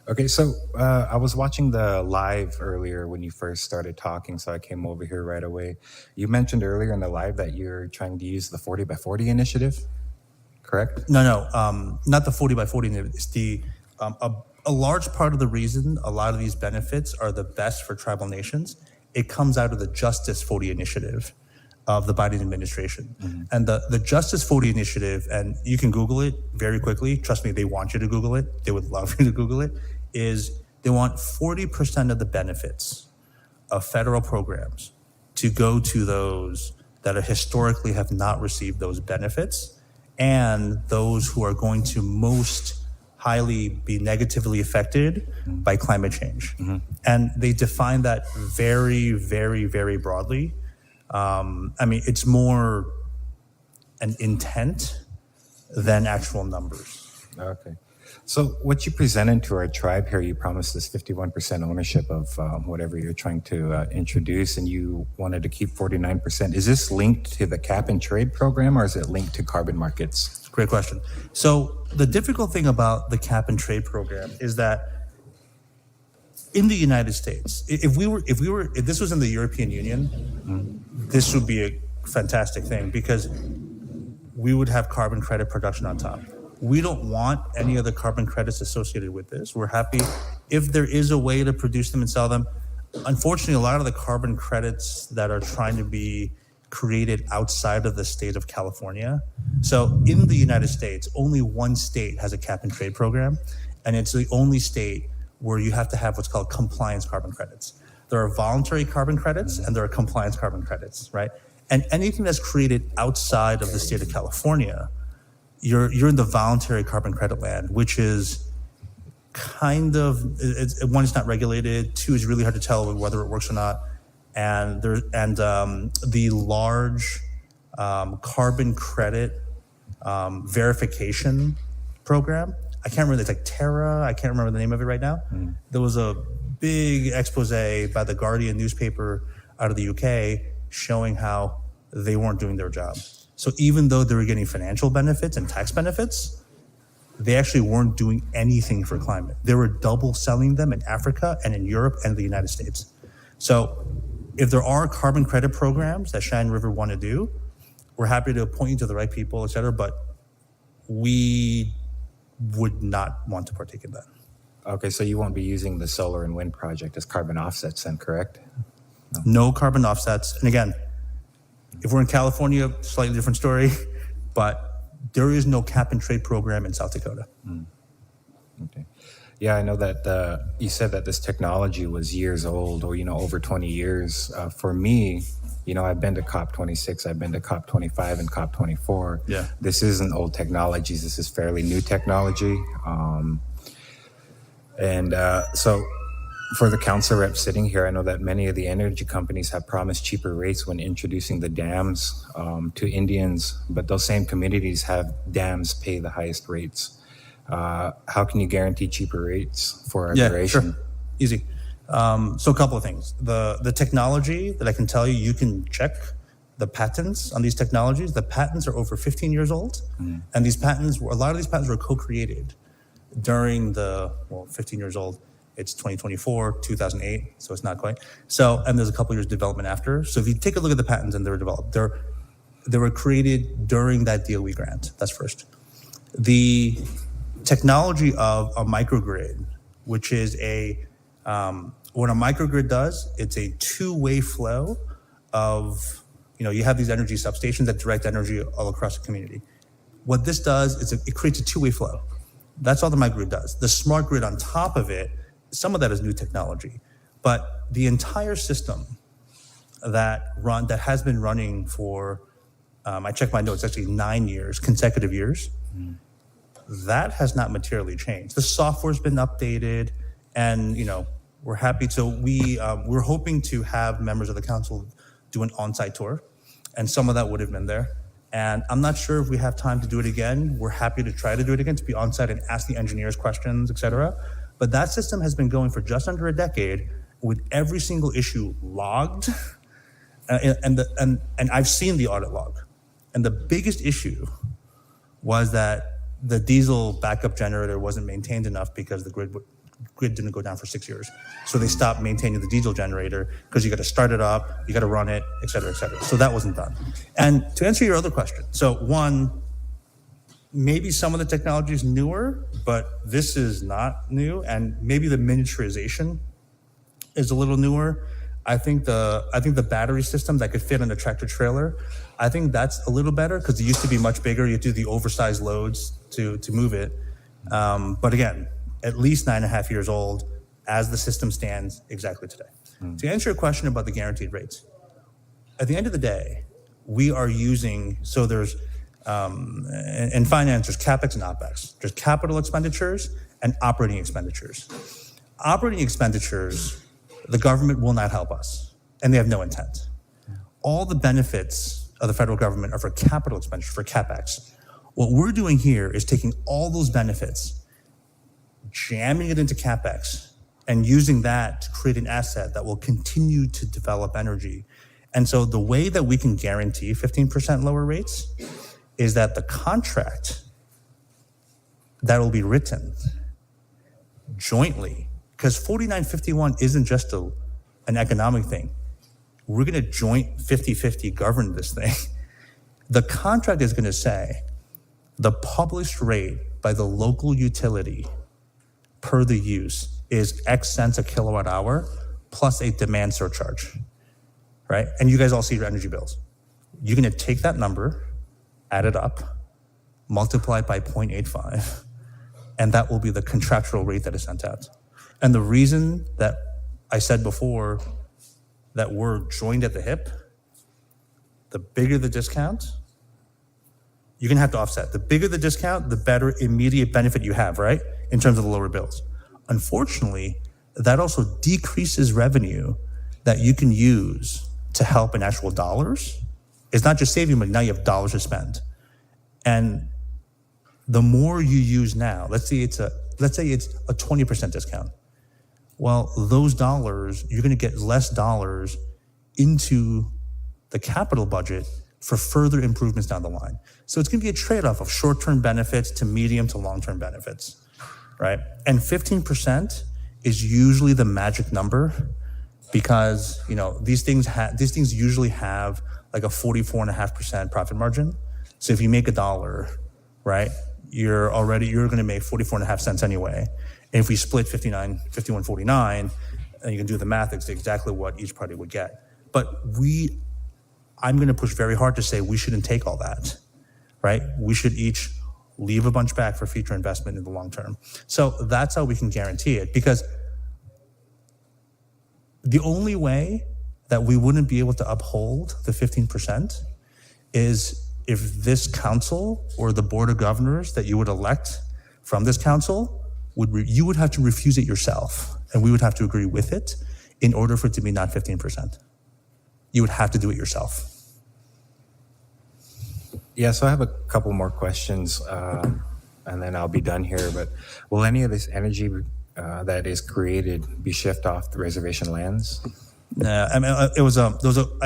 Okay, so I was watching the live earlier when you first started talking, so I came over here right away. You mentioned earlier in the live that you're trying to use the 40 by 40 initiative, correct? No, not the 40 by 40. It's a large part of the reason a lot of these benefits are the best for tribal nations. It comes out of the Justice 40 initiative of the Biden administration. Mm-hmm. And the Justice 40 initiative, and you can Google it very quickly. Trust me, they want you to Google it. They would love you to Google it. Is they want 40% of the benefits of federal programs to go to those that historically have not received those benefits, and those who are going to most highly be negatively affected by climate change. And they define that very, very, very broadly. I mean, it's more an intent than actual numbers. Okay. So what you presented to our tribe here, you promised us 51% ownership of whatever you're trying to introduce, and you wanted to keep 49%. Is this linked to the cap and trade program, or is it linked to carbon markets? Great question. So the difficult thing about the cap and trade program is that in the United States, if this was in the European Union, this would be a fantastic thing because we would have carbon credit production on top. We don't want any of the carbon credits associated with this. We're happy if there is a way to produce them and sell them. Unfortunately, a lot of the carbon credits that are trying to be created outside of the state of California. So in the United States, only one state has a cap and trade program, and it's the only state where you have to have what's called compliance carbon credits. There are voluntary carbon credits and there are compliance carbon credits, right? And anything that's created outside of the state of California, you're in the voluntary carbon credit land, which is kind of, one, it's not regulated. Two, it's really hard to tell whether it works or not. And the large carbon credit verification program, I can't remember, it's like Terra, I can't remember the name of it right now. There was a big expose by the Guardian newspaper out of the UK showing how they weren't doing their job. So even though they were getting financial benefits and tax benefits, they actually weren't doing anything for climate. They were double selling them in Africa and in Europe and the United States. So if there are carbon credit programs that Cheyenne River want to do, we're happy to point you to the right people, et cetera, but we would not want to partake in that. Okay, so you won't be using the solar and wind project as carbon offsets then, correct? No carbon offsets. And again, if we're in California, slightly different story, but there is no cap and trade program in South Dakota. Okay. Yeah, I know that you said that this technology was years old, or, over 20 years. For me, I've been to COP26, I've been to COP25 and COP24. Yeah. This isn't old technologies. This is fairly new technology. So for the council rep sitting here, I know that many of the energy companies have promised cheaper rates when introducing the dams to Indians, but those same communities have dams pay the highest rates. How can you guarantee cheaper rates for our duration? Sure. Easy. So a couple of things. The technology that I can tell you, you can check the patents on these technologies. The patents are over 15 years old. And these patents, a lot of these patents were co-created during 15 years old. It's 2024, 2008, so it's not quite. So, and there's a couple years development after. So if you take a look at the patents and they were developed, they were created during that DOE grant. That's first. The technology of a microgrid, which is what a microgrid does, it's a two-way flow of, you have these energy substations that direct energy all across the community. What this does is it creates a two-way flow. That's all the microgrid does. The smart grid on top of it, some of that is new technology, but the entire system that has been running for, I checked my notes, actually 9 years, consecutive years, that has not materially changed. The software's been updated, and we're happy to. We're hoping to have members of the council do an on-site tour, and some of that would have been there. And I'm not sure if we have time to do it again. We're happy to try to do it again, to be on-site and ask the engineers questions, et cetera. But that system has been going for just under a decade, with every single issue logged, and I've seen the audit log. And the biggest issue was that the diesel backup generator wasn't maintained enough because the grid didn't go down for 6 years. So they stopped maintaining the diesel generator because you got to start it up, you got to run it, et cetera, et cetera. So that wasn't done. And to answer your other question, so one, maybe some of the technology is newer, but this is not new, and maybe the miniaturization is a little newer. I think the battery system that could fit in a tractor trailer, I think that's a little better because it used to be much bigger. You do the oversized loads to move it. But again, at least 9.5 years old as the system stands exactly today. To answer your question about the guaranteed rates, at the end of the day, we are using, so there's, in finance, there's CapEx and OpEx. There's capital expenditures and operating expenditures. Operating expenditures, the government will not help us, and they have no intent. All the benefits of the federal government are for capital expenditure, for CapEx. What we're doing here is taking all those benefits, jamming it into CapEx, and using that to create an asset that will continue to develop energy. And so the way that we can guarantee 15% lower rates is that the contract that will be written jointly, because 4951 isn't just an economic thing. We're going to joint 50-50 govern this thing. The contract is going to say the published rate by the local utility per the use is X cents a kilowatt hour plus a demand surcharge, right? And you guys all see your energy bills. You're going to take that number, add it up, multiply it by 0.85, and that will be the contractual rate that is sent out. And the reason that I said before that we're joined at the hip, the bigger the discount, you're gonna have to offset. The bigger the discount, the better immediate benefit you have, right? In terms of the lower bills. Unfortunately, that also decreases revenue that you can use to help in actual dollars. It's not just saving money, now you have dollars to spend. And the more you use now, let's say it's a 20% discount. Well, those dollars, you're gonna get less dollars into the capital budget for further improvements down the line. So it's gonna be a trade-off of short-term benefits to medium to long-term benefits, right? And 15% is usually the magic number because, you know, these things usually have like a 44.5% profit margin. So if you make $1, right, you're gonna make 44.5 cents anyway. And if we split 51.49, and you can do the math, it's exactly what each party would get. But I'm gonna push very hard to say we shouldn't take all that, right? We should each leave a bunch back for future investment in the long term. So that's how we can guarantee it, because the only way that we wouldn't be able to uphold the 15% is if this council or the board of governors that you would elect from this council, you would have to refuse it yourself, and we would have to agree with it in order for it to be not 15%. You would have to do it yourself. Yeah, so I have a couple more questions, and then I'll be done here. But will any of this energy that is created be shipped off the reservation lands? I mean, I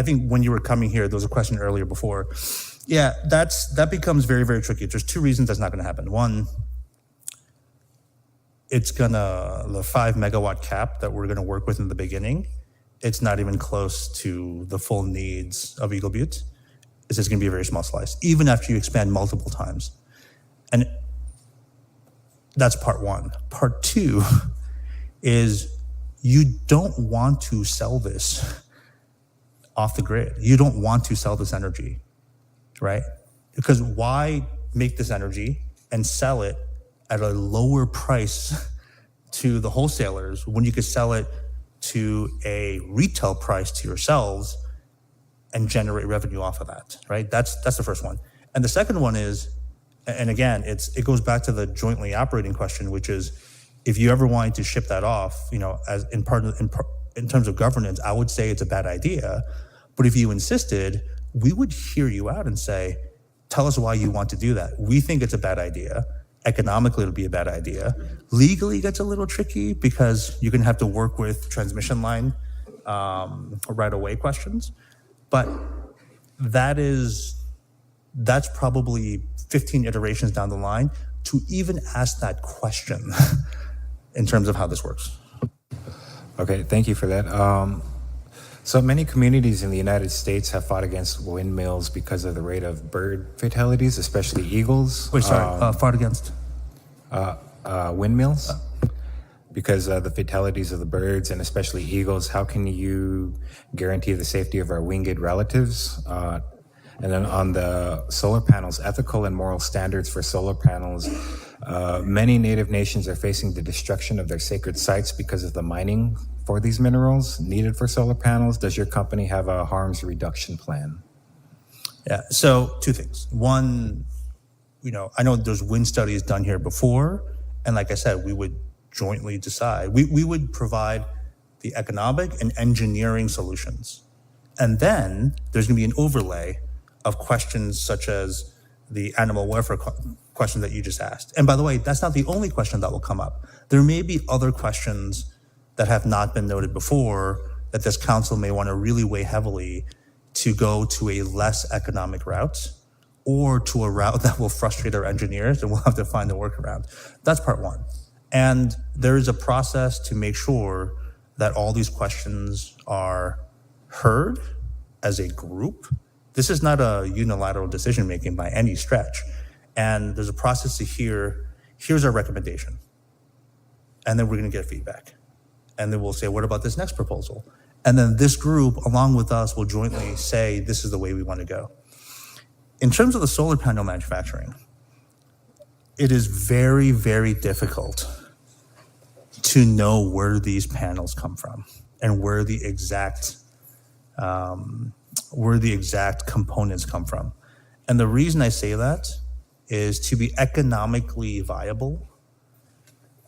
think when you were coming here, there was a question earlier before. Yeah, that becomes very, very tricky. There's two reasons that's not going to happen. One, the 5 megawatt cap that we're going to work with in the beginning, it's not even close to the full needs of Eagle Butte. It's just going to be a very small slice, even after you expand multiple times. And that's part one. Part two is you don't want to sell this off the grid. You don't want to sell this energy, right? Because why make this energy and sell it at a lower price to the wholesalers when you could sell it to a retail price to yourselves and generate revenue off of that, right? That's the first one. And the second one is, and again, it goes back to the jointly operating question, which is, if you ever wanted to ship that off, you know, as in terms of governance, I would say it's a bad idea. But if you insisted, we would hear you out and say, tell us why you want to do that. We think it's a bad idea. Economically, it'll be a bad idea. Legally, it gets a little tricky because you're going to have to work with transmission line right-of-way questions. But that's probably 15 iterations down the line to even ask that question in terms of how this works. Okay, thank you for that. So many communities in the United States have fought against windmills because of the rate of bird fatalities, especially eagles. Wait, sorry, fought against? Windmills. Because of the fatalities of the birds and especially eagles. How can you guarantee the safety of our winged relatives? And then on the solar panels, ethical and moral standards for solar panels. Many Native nations are facing the destruction of their sacred sites because of the mining for these minerals needed for solar panels. Does your company have a harms reduction plan? Yeah. So two things. One, I know there's wind studies done here before, and like I said, we would jointly decide. We would provide the economic and engineering solutions, and then there's going to be an overlay of questions such as the animal welfare question that you just asked. And by the way, that's not the only question that will come up. There may be other questions that have not been noted before that this council may want to really weigh heavily to go to a less economic route or to a route that will frustrate our engineers and we'll have to find a workaround. That's part one. And there is a process to make sure that all these questions are heard as a group. This is not a unilateral decision-making by any stretch. And there's a process to here's our recommendation. And then we're gonna get feedback. And then we'll say, what about this next proposal? And then this group, along with us, will jointly say, this is the way we wanna go. In terms of the solar panel manufacturing, it is very, very difficult to know where these panels come from and where the exact components come from. And the reason I say that is to be economically viable,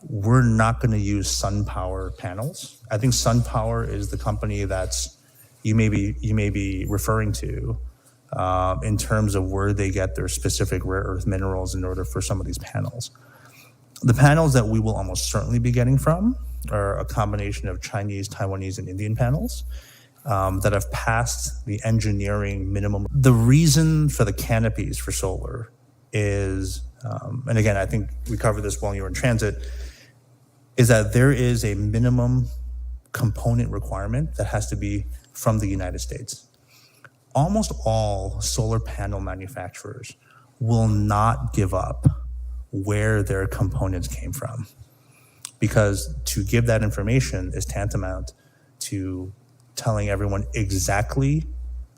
we're not going to use SunPower panels. I think SunPower is the company that's you may be referring to in terms of where they get their specific rare earth minerals in order for some of these panels. The panels that we will almost certainly be getting from are a combination of Chinese, Taiwanese, and Indian panels that have passed the engineering minimum. The reason for the canopies for solar is, and again, I think we covered this while you were in transit, is that there is a minimum component requirement that has to be from the United States. Almost all solar panel manufacturers will not give up where their components came from, because to give that information is tantamount to telling everyone exactly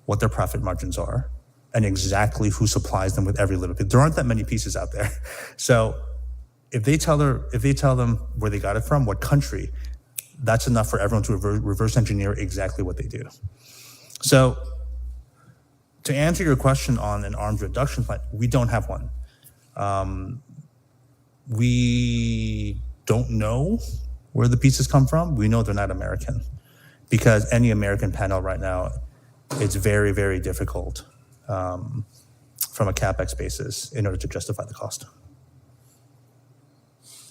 what their profit margins are and exactly who supplies them with every little bit. There aren't that many pieces out there. So if they tell them where they got it from, what country, that's enough for everyone to reverse engineer exactly what they do. So to answer your question on an arms reduction plan, we don't have one. We don't know where the pieces come from. We know they're not American, because any American panel right now, it's very, very difficult from a CapEx basis in order to justify the cost.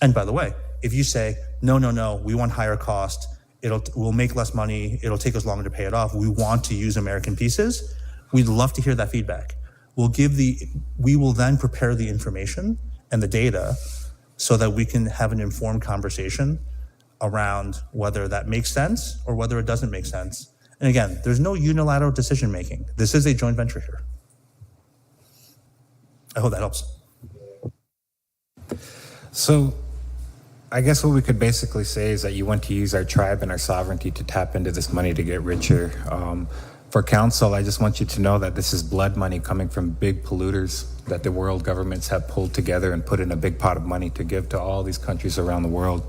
And by the way, if you say, no, we want higher cost, we'll make less money, it'll take us longer to pay it off, we want to use American pieces, we'd love to hear that feedback. We will then prepare the information and the data so that we can have an informed conversation around whether that makes sense or whether it doesn't make sense. And again, there's no unilateral decision making. This is a joint venture here. I hope that helps. So I guess what we could basically say is that you want to use our tribe and our sovereignty to tap into this money to get richer. For council, I just want you to know that this is blood money coming from big polluters that the world governments have pulled together and put in a big pot of money to give to all these countries around the world.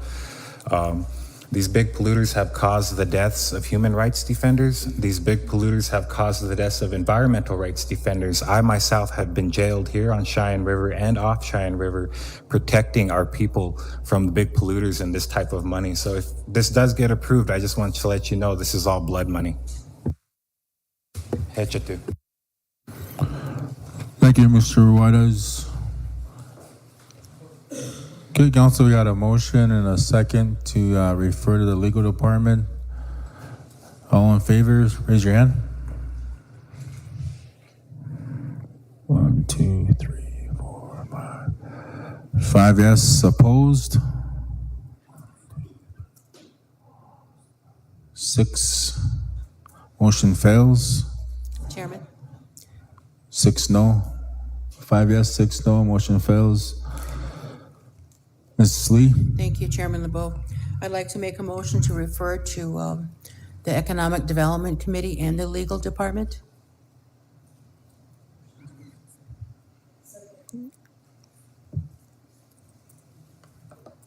These big polluters have caused the deaths of human rights defenders. These big polluters have caused the deaths of environmental rights defenders. I myself have been jailed here on Cheyenne River and off Cheyenne River, protecting our people from the big polluters and this type of money. So if this does get approved, I just want to let you know this is all blood money. Hechatu. Thank you, Mr. Ruedas. Okay, council, we got a motion and a second to refer to the legal department. All in favor, raise your hand. 1, 2, 3, 4, 5. 5 yes, opposed. 6, motion fails. Chairman. 6 no. 5 yes, 6 no, motion fails. Mrs. Lee? Thank you, Chairman LeBeau. I'd like to make a motion to refer to the Economic Development Committee and the Legal Department.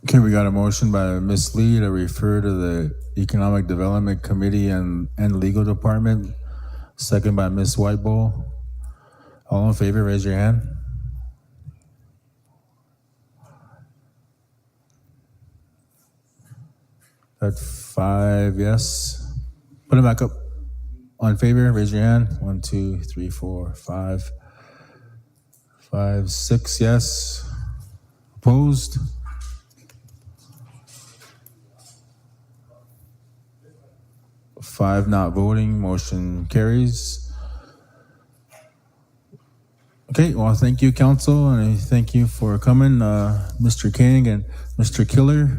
Okay, we got a motion by Ms. Lee to refer to the Economic Development Committee and Legal Department. Second by Ms. Whiteball. All in favor, raise your hand. That 5 yes. Put it back up. All in favor, raise your hand. 1, 2, 3, 4, 5. 5, 6 yes. Opposed? Five not voting, motion carries. Okay, well, thank you, council, and I thank you for coming, Mr. King and Mr. Killer.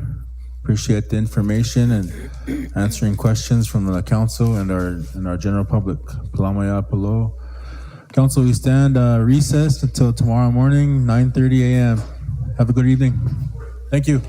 Appreciate the information and answering questions from the council and our general public. Palamaya Palo. Council, we stand recessed until tomorrow morning, 9:30 a.m. Have a good evening. Thank you.